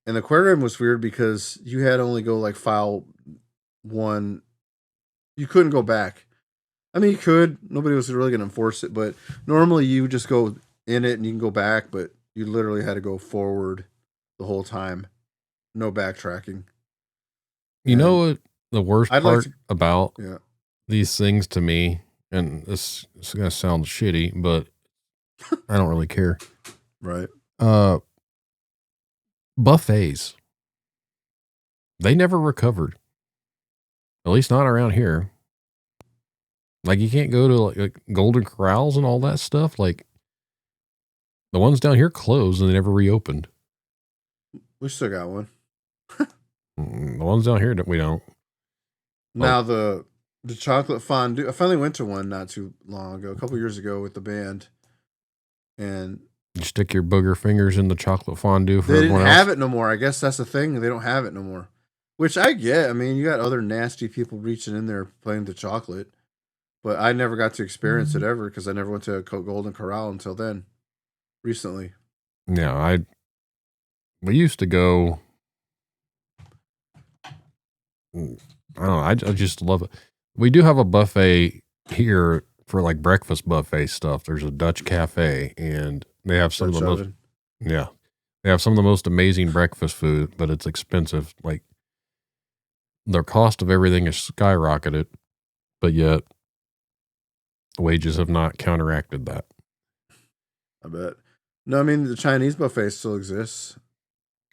Speaker 3: And the aquarium was weird because you had only go like file one. You couldn't go back. I mean, you could. Nobody was really going to enforce it. But normally you just go in it and you can go back. But you literally had to go forward the whole time. No backtracking.
Speaker 2: You know what the worst
Speaker 3: I'd like
Speaker 2: part
Speaker 3: to-
Speaker 2: about
Speaker 3: Yeah.
Speaker 2: these things to me, and this is going to sound shitty, but I don't really care.
Speaker 3: Right.
Speaker 2: Buffets. They never recovered. At least not around here. Like you can't go to like Golden Corrals and all that stuff. Like the ones down here closed and they never reopened.
Speaker 3: We still got one.
Speaker 2: The ones down here that we don't.
Speaker 3: Now the chocolate fondue. I finally went to one not too long ago, a couple years ago with the band, and
Speaker 2: You stick your booger fingers in the chocolate fondue for
Speaker 3: they didn't
Speaker 2: everyone
Speaker 3: have
Speaker 2: else.
Speaker 3: it no more. I guess that's the thing. They don't have it no more, which I get. I mean, you got other nasty people reaching in there playing the chocolate, but I never got to experience it ever because I never went to a Golden Corral until then. Recently,
Speaker 2: Yeah, we used to go. I don't know. I just love it. We do have a buffet here for like breakfast buffet stuff. There's a Dutch cafe, and they have some
Speaker 3: Dutch
Speaker 2: of the most.
Speaker 3: oven.
Speaker 2: Yeah, they have some of the most amazing breakfast food, but it's expensive. Like the cost of everything is skyrocketed, but yet wages have not counteracted that.
Speaker 3: I bet. No, I mean the Chinese buffet still exists.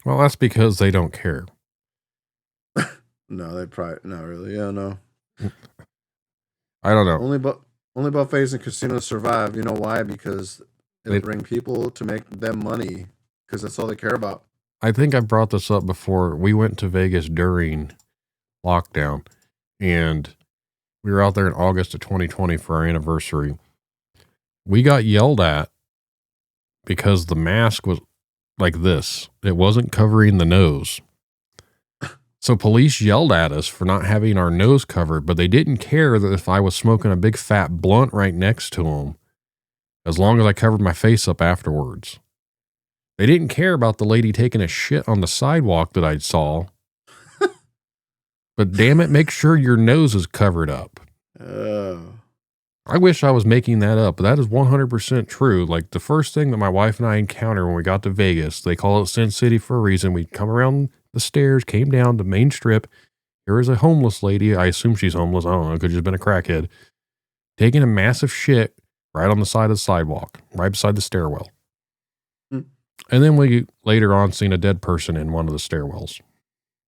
Speaker 2: Well, that's because they don't care.
Speaker 3: No, they probably not really. Yeah, no.
Speaker 2: I don't know.
Speaker 3: Only buffets and casinos survive. You know why? Because it'll
Speaker 2: They-
Speaker 3: bring people to make them money. Because that's all they care about.
Speaker 2: I think I brought this up before. We went to Vegas during lockdown, and we were out there in August of 2020 for our anniversary. We got yelled at because the mask was like this. It wasn't covering the nose. So police yelled at us for not having our nose covered, but they didn't care that if I was smoking a big fat blunt right next to them, as long as I covered my face up afterwards. They didn't care about the lady taking a shit on the sidewalk that I saw. But damn it, make sure your nose is covered up.
Speaker 3: Oh.
Speaker 2: I wish I was making that up, but that is 100% true. Like the first thing that my wife and I encountered when we got to Vegas, they call it Sin City for a reason. We come around the stairs, came down the main strip. Here is a homeless lady. I assume she's homeless. I don't know. It could have just been a crackhead. Taking a massive shit right on the side of the sidewalk, right beside the stairwell.
Speaker 3: Hmm.
Speaker 2: And then we later on seen a dead person in one of the stairwells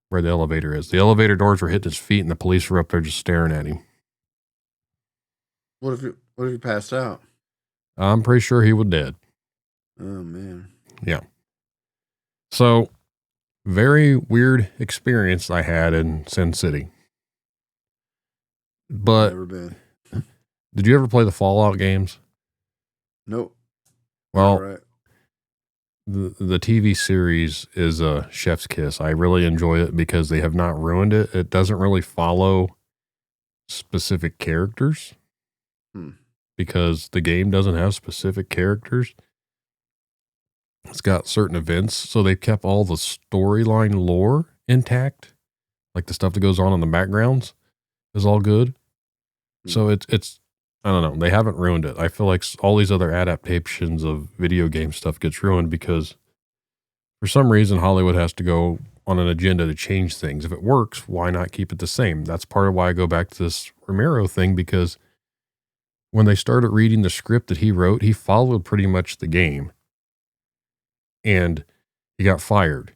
Speaker 2: where the elevator is. The elevator doors were hitting his feet and the police were up there just staring at him.
Speaker 3: What if you passed out?
Speaker 2: I'm pretty sure he was dead.
Speaker 3: Oh man.
Speaker 2: Yeah. So, very weird experience I had in Sin City. But
Speaker 3: Never been.
Speaker 2: did you ever play the Fallout games?
Speaker 3: Nope.
Speaker 2: Well,
Speaker 3: All right.
Speaker 2: the TV series is a chef's kiss. I really enjoy it because they have not ruined it. It doesn't really follow specific characters because the game doesn't have specific characters. It's got certain events, so they've kept all the storyline lore intact, like the stuff that goes on in the backgrounds is all good. So it's I don't know. They haven't ruined it. I feel like all these other adaptations of video game stuff gets ruined because for some reason Hollywood has to go on an agenda to change things. If it works, why not keep it the same? That's part of why I go back to this Romero thing, because when they started reading the script that he wrote, he followed pretty much the game and he got fired.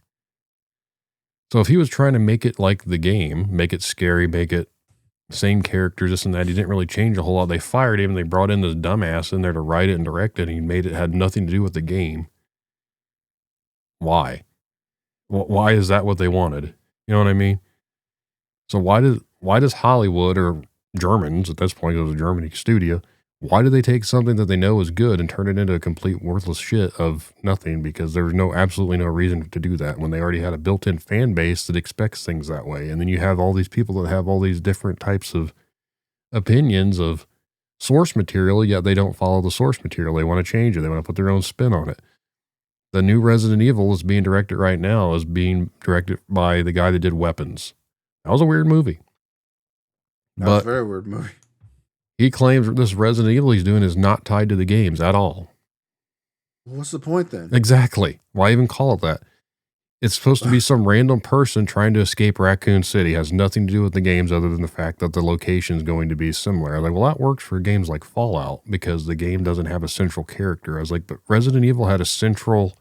Speaker 2: So if he was trying to make it like the game, make it scary, make it same characters, this and that, he didn't really change a whole lot. They fired him. They brought in this dumbass in there to write it and direct it. And he made it had nothing to do with the game. Why? Why is that what they wanted? You know what I mean? So why does Hollywood, or Germans at this point, it was a German studio, why do they take something that they know is good and turn it into a complete worthless shit of nothing? Because there's absolutely no reason to do that when they already had a built-in fan base that expects things that way. And then you have all these people that have all these different types of opinions of source material, yet they don't follow the source material. They want to change it. They want to put their own spin on it. The new Resident Evil is being directed right now, is being directed by the guy that did Weapons. That was a weird movie.
Speaker 3: That was a very weird movie.
Speaker 2: He claims this Resident Evil he's doing is not tied to the games at all.
Speaker 3: What's the point then?
Speaker 2: Exactly. Why even call it that? It's supposed to be some random person trying to escape Raccoon City. It has nothing to do with the games other than the fact that the location is going to be similar. I'm like, well, that works for games like Fallout because the game doesn't have a central character. I was like, but Resident Evil had a central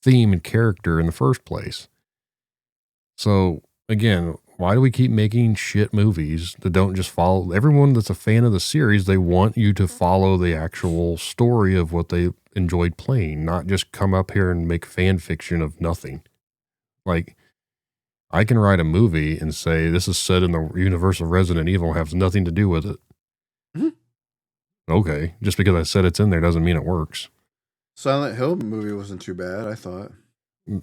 Speaker 2: theme and character in the first place. So again, why do we keep making shit movies that don't just follow? Everyone that's a fan of the series, they want you to follow the actual story of what they enjoyed playing, not just come up here and make fan fiction of nothing. Like, I can write a movie and say, this is set in the universe of Resident Evil, has nothing to do with it. Mm-hmm. Okay, just because I said it's in there doesn't mean it works.
Speaker 3: Silent Hill movie wasn't too bad, I thought.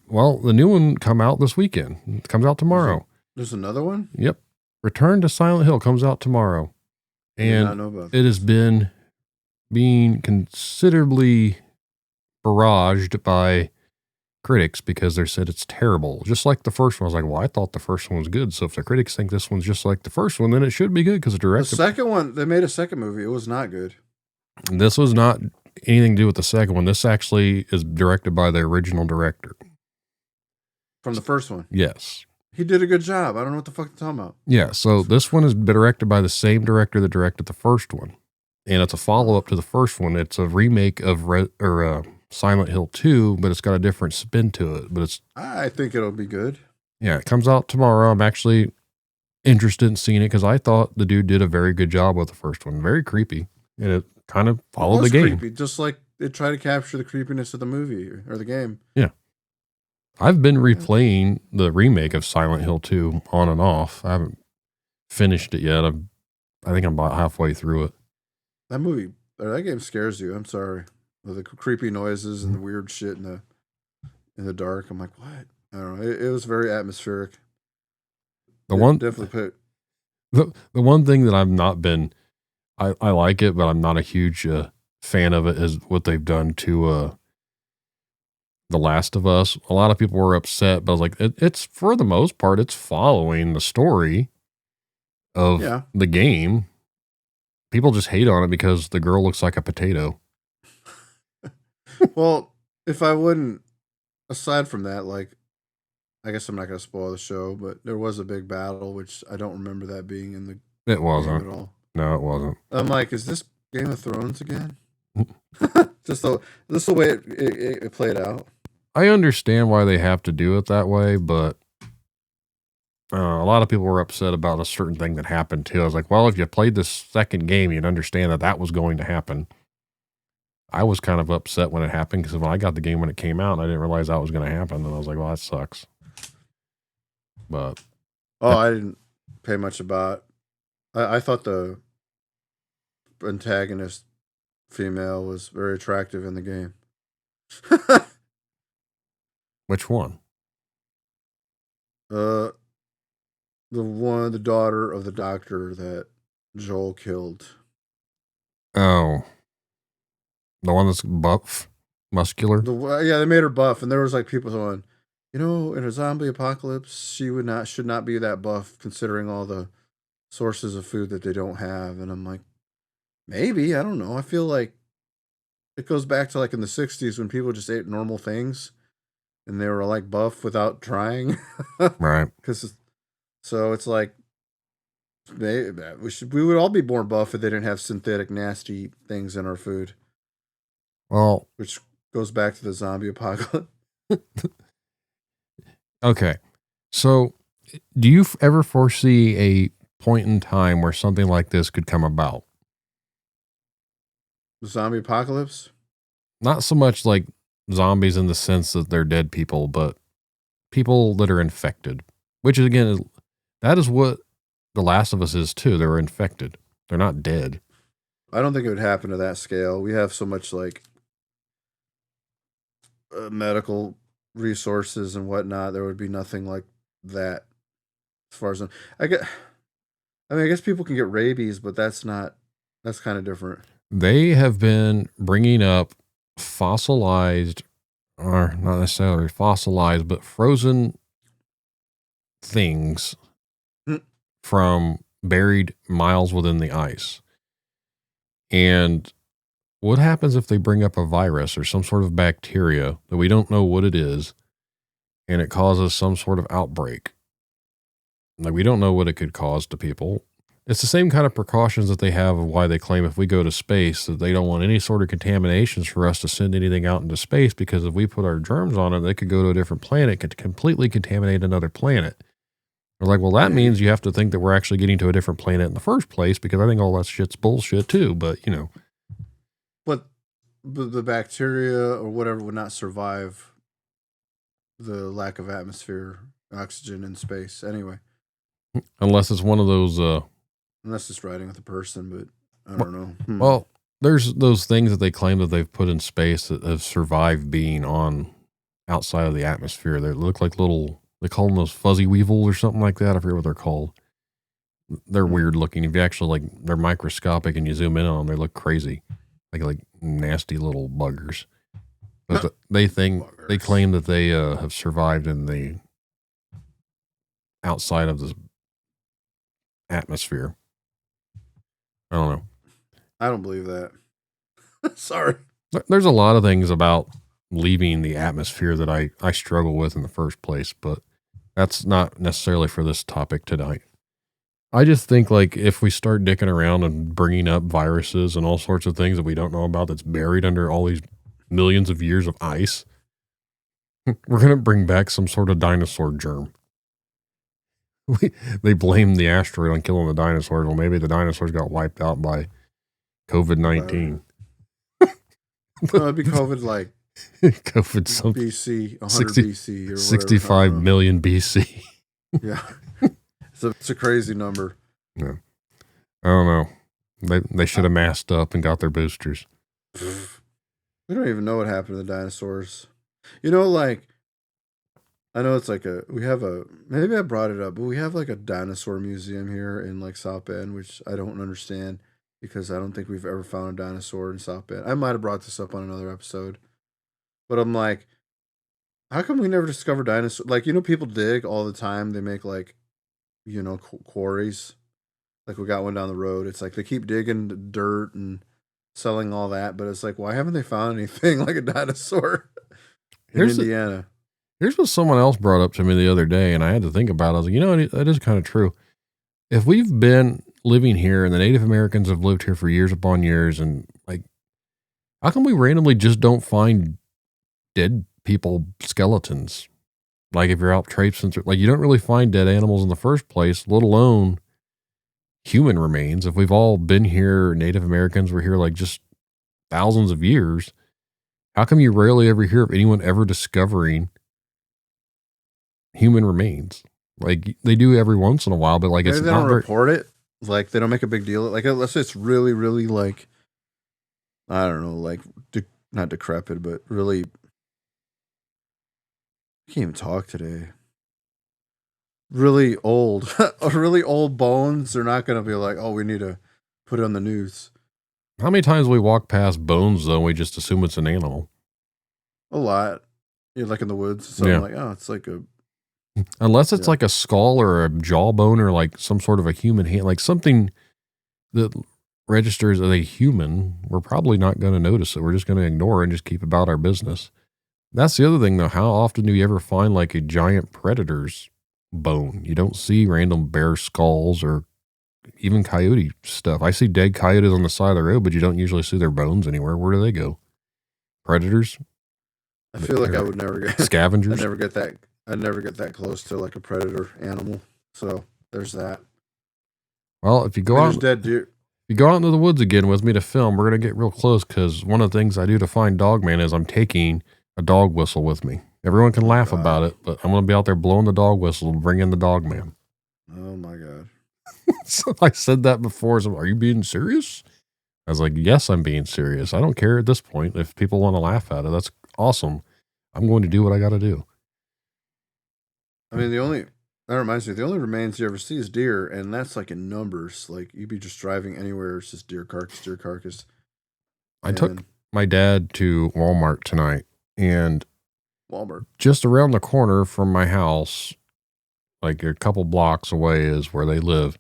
Speaker 2: Well, the new one come out this weekend. It comes out tomorrow.
Speaker 3: There's another one?
Speaker 2: Yep. Return to Silent Hill comes out tomorrow. And it has been being considerably barraged by critics because they said it's terrible. Just like the first one. I was like, well, I thought the first one was good. So if the critics think this one's just like the first one, then it should be good because it's directed.
Speaker 3: The second one, they made a second movie. It was not good.
Speaker 2: This was not anything to do with the second one. This actually is directed by the original director.
Speaker 3: From the first one?
Speaker 2: Yes.
Speaker 3: He did a good job. I don't know what the fuck you're talking about.
Speaker 2: Yeah, so this one is directed by the same director that directed the first one. And it's a follow-up to the first one. It's a remake of Silent Hill 2, but it's got a different spin to it. But
Speaker 3: I think it'll be good.
Speaker 2: Yeah, it comes out tomorrow. I'm actually interested in seeing it because I thought the dude did a very good job with the first one. Very creepy. And it kind of followed the game.
Speaker 3: Creepy, just like it tried to capture the creepiness of the movie or the game.
Speaker 2: Yeah. I've been replaying the remake of Silent Hill 2 on and off. I haven't finished it yet. I think I'm about halfway through it.
Speaker 3: That game scares you. I'm sorry. With the creepy noises and the weird shit in the dark. I'm like, what? I don't know. It was very atmospheric. The
Speaker 2: one thing that I've not been, I like it, but I'm not a huge fan of it is what they've done to The Last of Us. A lot of people were upset, but I was like, it's for the most part, it's following the story of the game. People just hate on it because the girl looks like a potato.
Speaker 3: Well, if I wouldn't, aside from that, like, I guess I'm not going to spoil the show, but there was a big battle, which I don't remember that being in the
Speaker 2: It wasn't.
Speaker 3: game at all.
Speaker 2: No, it wasn't.
Speaker 3: I'm like, is this Game of Thrones again? Just the way it played out.
Speaker 2: I understand why they have to do it that way, but a lot of people were upset about a certain thing that happened too. I was like, well, if you played this second game, you'd understand that was going to happen. I was kind of upset when it happened because when I got the game when it came out, I didn't realize that was going to happen. And I was like, well, that sucks. But
Speaker 3: I didn't pay much about. I thought the antagonist female was very attractive in the game.
Speaker 2: Which one?
Speaker 3: The daughter of the doctor that Joel killed.
Speaker 2: Oh, the one that's buff, muscular.
Speaker 3: They made her buff, and there was like people going, in a zombie apocalypse, she should not be that buff, considering all the sources of food that they don't have. And I'm like, maybe, I don't know. I feel like it goes back to like in the 60s when people just ate normal things, and they were like buff without trying.
Speaker 2: Right.
Speaker 3: So it's like we would all be born buff if they didn't have synthetic nasty things in our food.
Speaker 2: Well,
Speaker 3: which goes back to the zombie apocalypse.
Speaker 2: Okay. So do you ever foresee a point in time where something like this could come about?
Speaker 3: Zombie apocalypse?
Speaker 2: Not so much like zombies in the sense that they're dead people, but people that are infected, which is, again, that is what The Last of Us is too. They're infected. They're not dead.
Speaker 3: I don't think it would happen to that scale. We have so much like medical resources and whatnot. There would be nothing like that as far as I get. I mean, I guess people can get rabies, but that's kind of different.
Speaker 2: They have been bringing up fossilized, or not necessarily fossilized, but frozen things
Speaker 3: Mm.
Speaker 2: from buried miles within the ice. And what happens if they bring up a virus or some sort of bacteria that we don't know what it is, and it causes some sort of outbreak? Like, we don't know what it could cause to people. It's the same kind of precautions that they have of why they claim if we go to space that they don't want any sort of contaminations for us to send anything out into space, because if we put our germs on it, they could go to a different planet, could completely contaminate another planet. They're like, well, that means you have to think that we're actually getting to a different planet in the first place, because I think all that shit's bullshit too. But, you know.
Speaker 3: But the bacteria or whatever would not survive the lack of atmosphere, oxygen in space anyway.
Speaker 2: Unless it's one of those...
Speaker 3: Unless it's riding with a person, but I don't know.
Speaker 2: Well, there's those things that they claim that they've put in space that have survived being on outside of the atmosphere. They look like little... They call them those fuzzy weevils or something like that. I forget what they're called. They're weird looking. If you actually they're microscopic and you zoom in on them, they look crazy, like nasty little buggers. But they claim that they have survived in the outside of the atmosphere. I don't know.
Speaker 3: I don't believe that. Sorry.
Speaker 2: There's a lot of things about leaving the atmosphere that I struggle with in the first place, but that's not necessarily for this topic tonight. I just think if we start dicking around and bringing up viruses and all sorts of things that we don't know about that's buried under all these millions of years of ice, we're going to bring back some sort of dinosaur germ. They blame the asteroid on killing the dinosaurs. Well, maybe the dinosaurs got wiped out by COVID-19.
Speaker 3: No, it'd be COVID
Speaker 2: COVID something.
Speaker 3: BC, 100
Speaker 2: 60,
Speaker 3: BC or
Speaker 2: 65 million BC.
Speaker 3: Yeah. It's a crazy number.
Speaker 2: Yeah. I don't know. They should have masked up and got their boosters.
Speaker 3: We don't even know what happened to the dinosaurs. You know, I know it's maybe I brought it up, but we have a dinosaur museum here in South Bend, which I don't understand because I don't think we've ever found a dinosaur in South Bend. I might have brought this up on another episode, but I'm like, how come we never discovered dinosaurs? People dig all the time. They make quarries. We got one down the road. It's they keep digging dirt and selling all that, but it's why haven't they found anything like a dinosaur in Indiana?
Speaker 2: Here's what someone else brought up to me the other day, and I had to think about it. I was like, that is kind of true. If we've been living here and the Native Americans have lived here for years upon years, and how come we randomly just don't find dead people skeletons? If you're out traipsing through, you don't really find dead animals in the first place, let alone human remains. If we've all been here, Native Americans were here just thousands of years, how come you rarely ever hear of anyone ever discovering human remains? They do every once in a while, but it's
Speaker 3: they
Speaker 2: not
Speaker 3: don't report it. They don't make a big deal. Let's say it's really, really I don't know, not decrepit, but really. I can't even talk today. Really old, really old bones. They're not going to be oh, we need to put it on the news.
Speaker 2: How many times we walk past bones though, and we just assume it's an animal?
Speaker 3: A lot. Yeah, in the woods. So
Speaker 2: yeah.
Speaker 3: I'm oh, it's a.
Speaker 2: Unless it's a skull or a jawbone or some sort of a human hand, something that registers as a human, we're probably not going to notice it. We're just going to ignore it and just keep about our business. That's the other thing, though. How often do you ever find a giant predator's bone? You don't see random bear skulls or even coyote stuff. I see dead coyotes on the side of the road, but you don't usually see their bones anywhere. Where do they go? Predators?
Speaker 3: I feel like I would never get
Speaker 2: scavengers.
Speaker 3: I'd never get that close to a predator animal. So there's that.
Speaker 2: Well, if you go out,
Speaker 3: dead deer.
Speaker 2: If you go out into the woods again with me to film, we're gonna get real close because one of the things I do to find Dogman is I'm taking a dog whistle with me. Everyone can laugh about it, but I'm going to be out there blowing the dog whistle and bring in the dog man.
Speaker 3: Oh my God.
Speaker 2: So I said that before. So are you being serious? I was like, yes, I'm being serious. I don't care at this point. If people want to laugh at it, that's awesome. I'm going to do what I got to do.
Speaker 3: I mean, that reminds me, the only remains you ever see is deer, and that's like in numbers. Like you'd be just driving anywhere, it's just deer carcass.
Speaker 2: I took my dad to Walmart tonight, and
Speaker 3: Walmart.
Speaker 2: just around the corner from my house, like a couple blocks away, is where they live.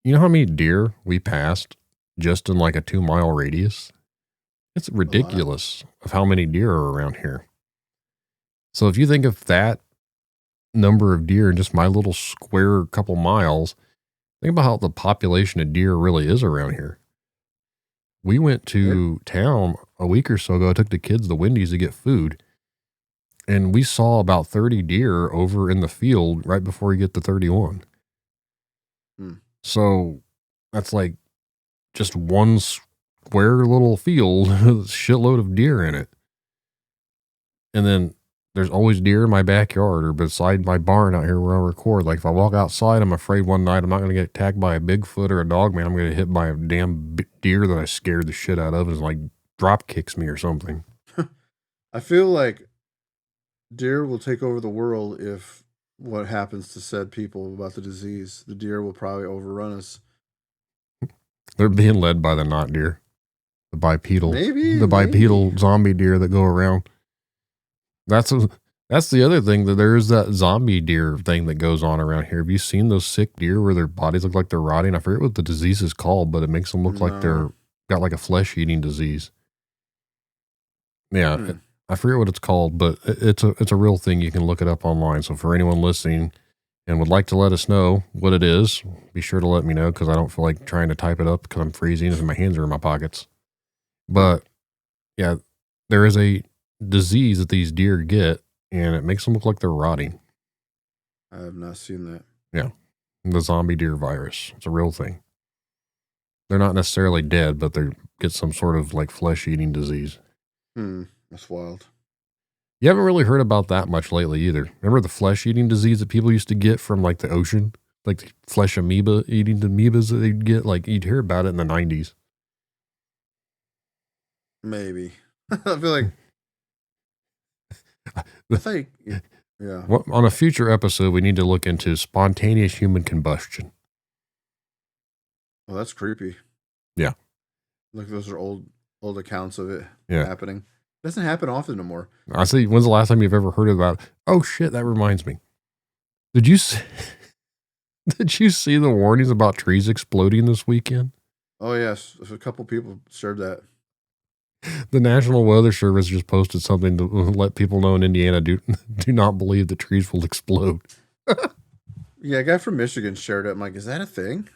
Speaker 2: You know how many deer we passed just in like a 2-mile radius? It's ridiculous of how many deer are around here. So if you think of that number of deer in just my little square couple miles, think about how the population of deer really is around here. We went to town a week or so ago. I took the kids to Wendy's to get food, and we saw about 30 deer over in the field right before you get to 31. So that's like just one square little field with a shitload of deer in it. And then there's always deer in my backyard or beside my barn out here where I record. Like if I walk outside, I'm afraid one night I'm not going to get attacked by a Bigfoot or a dog man. I'm going to get hit by a damn deer that I scared the shit out of and like drop kicks me or something.
Speaker 3: I feel like deer will take over the world if what happens to said people about the disease. The deer will probably overrun us.
Speaker 2: They're being led by the not deer, the bipedal,
Speaker 3: maybe.
Speaker 2: Zombie deer that go around. That's the other thing, that there is that zombie deer thing that goes on around here. Have you seen those sick deer where their bodies look like they're rotting? I forget what the disease is called, but it makes them look like they're got like a flesh eating disease. Yeah. I forget what it's called, but it's a real thing. You can look it up online. So for anyone listening and would like to let us know what it is, be sure to let me know, because I don't feel like trying to type it up because I'm freezing and my hands are in my pockets. But yeah, there is a disease that these deer get, and it makes them look like they're rotting.
Speaker 3: I have not seen that.
Speaker 2: Yeah. The zombie deer virus. It's a real thing. They're not necessarily dead, but they get some sort of like flesh eating disease.
Speaker 3: That's wild.
Speaker 2: You haven't really heard about that much lately either. Remember the flesh eating disease that people used to get from like the ocean? Like the flesh amoeba, eating the amoebas that they'd get? Like you'd hear about it in the 90s.
Speaker 3: Maybe. I feel like yeah.
Speaker 2: Well, on a future episode, we need to look into spontaneous human combustion.
Speaker 3: Well, that's creepy.
Speaker 2: Yeah.
Speaker 3: Look, those are old accounts of it happening. It doesn't happen often anymore.
Speaker 2: I see. When's the last time you've ever heard about it? Oh shit, that reminds me. Did you see the warnings about trees exploding this weekend?
Speaker 3: Oh yes, a couple people shared that.
Speaker 2: The National Weather Service just posted something to let people know in Indiana do not believe that trees will explode.
Speaker 3: Yeah, a guy from Michigan shared it. I'm like, is that a thing?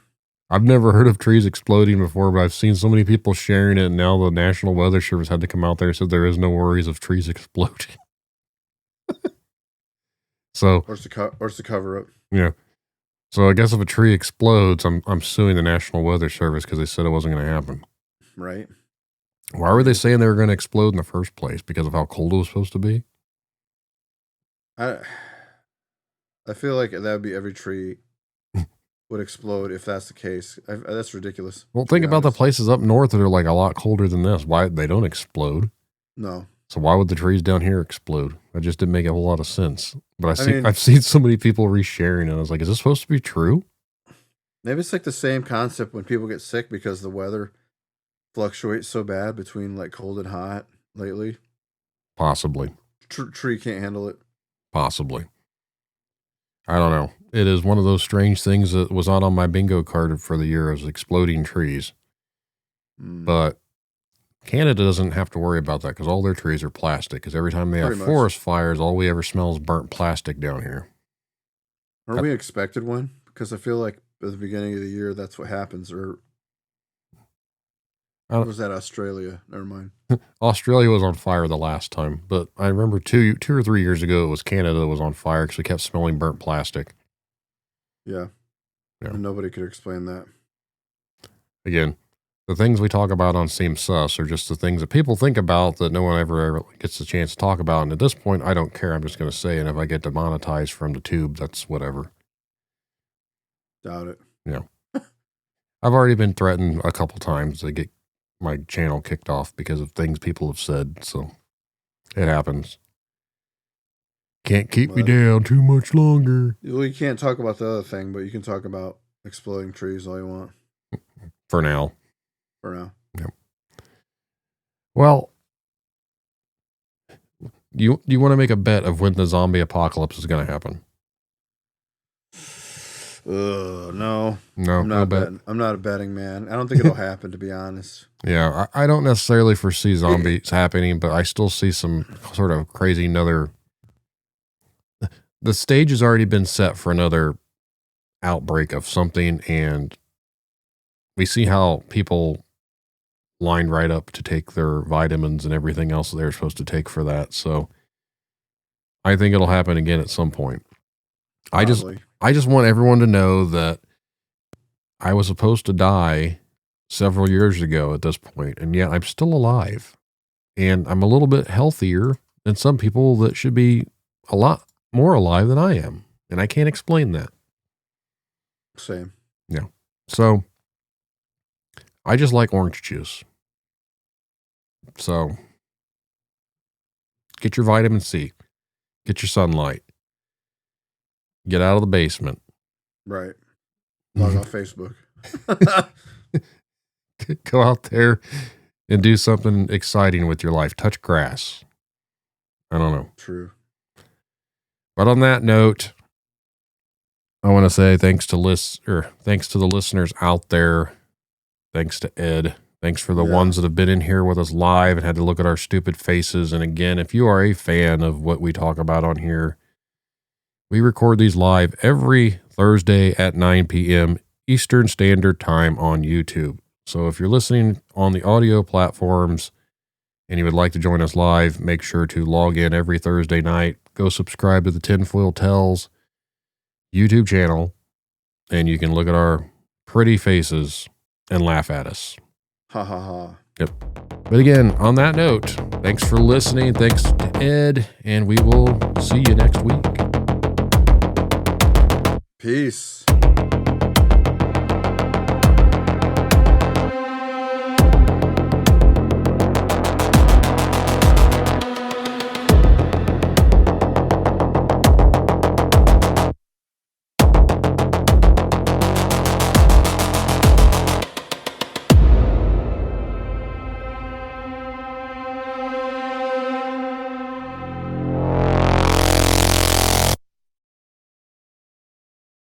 Speaker 2: I've never heard of trees exploding before, but I've seen so many people sharing it, and now the National Weather Service had to come out there and said there is no worries of trees exploding. So,
Speaker 3: or it's the cover up.
Speaker 2: Yeah. So I guess if a tree explodes, I'm suing the National Weather Service because they said it wasn't going to happen.
Speaker 3: Right.
Speaker 2: Why were they saying they were going to explode in the first place? Because of how cold it was supposed to be?
Speaker 3: I feel like that would be every tree would explode if that's the case. That's ridiculous.
Speaker 2: Well, think about the places up north that are like a lot colder than this. Why they don't explode?
Speaker 3: No.
Speaker 2: So why would the trees down here explode? That just didn't make a whole lot of sense. But I've seen so many people resharing it. I was like, is this supposed to be true?
Speaker 3: Maybe it's like the same concept when people get sick because the weather fluctuates so bad between like cold and hot lately.
Speaker 2: Possibly.
Speaker 3: Tree can't handle it.
Speaker 2: Possibly. I don't know. It is one of those strange things that was not on my bingo card for the year, as exploding trees. But Canada doesn't have to worry about that because all their trees are plastic. Because every time they have forest fires, all we ever smell is burnt plastic down here.
Speaker 3: Aren't we expected one? Because I feel like at the beginning of the year, that's what happens. Or was that Australia? Never mind.
Speaker 2: Australia was on fire the last time, but I remember 2 or 3 years ago, it was Canada that was on fire because we kept smelling burnt plastic.
Speaker 3: Yeah. And nobody could explain that.
Speaker 2: Again, the things we talk about on Seem Sus are just the things that people think about that no one ever gets the chance to talk about. And at this point, I don't care. I'm just going to say, and if I get demonetized from the tube, that's whatever.
Speaker 3: Doubt it.
Speaker 2: Yeah. I've already been threatened a couple times to get my channel kicked off because of things people have said. So it happens. Can't keep me down too much longer.
Speaker 3: Well, you can't talk about the other thing, but you can talk about exploding trees all you want.
Speaker 2: For now.
Speaker 3: For now.
Speaker 2: Yep. Well, you want to make a bet of when the zombie apocalypse is going to happen?
Speaker 3: No.
Speaker 2: I'm not
Speaker 3: a betting man. I don't think it'll happen, to be honest.
Speaker 2: Yeah, I don't necessarily foresee zombies happening, but I still see some sort of crazy another. The stage has already been set for another outbreak of something, and we see how people line right up to take their vitamins and everything else they're supposed to take for that. So I think it'll happen again at some point.
Speaker 3: Probably.
Speaker 2: I just want everyone to know that I was supposed to die several years ago at this point, and yet I'm still alive. And I'm a little bit healthier than some people that should be a lot more alive than I am. And I can't explain that.
Speaker 3: Same.
Speaker 2: Yeah. So I just like orange juice. So get your vitamin C. Get your sunlight. Get out of the basement.
Speaker 3: Right. Log off Facebook.
Speaker 2: Go out there and do something exciting with your life. Touch grass. I don't know.
Speaker 3: True.
Speaker 2: But on that note, I want to say thanks to the listeners out there. Thanks to Ed. Thanks for the ones that have been in here with us live and had to look at our stupid faces. And again, if you are a fan of what we talk about on here, we record these live every Thursday at 9 p.m. Eastern Standard Time on YouTube. So if you're listening on the audio platforms and you would like to join us live, make sure to log in every Thursday night. Go subscribe to the Tinfoil Tells YouTube channel, and you can look at our pretty faces and laugh at us.
Speaker 3: Ha ha ha.
Speaker 2: Yep. But again, on that note, thanks for listening. Thanks to Ed, and we will see you next week.
Speaker 3: Peace.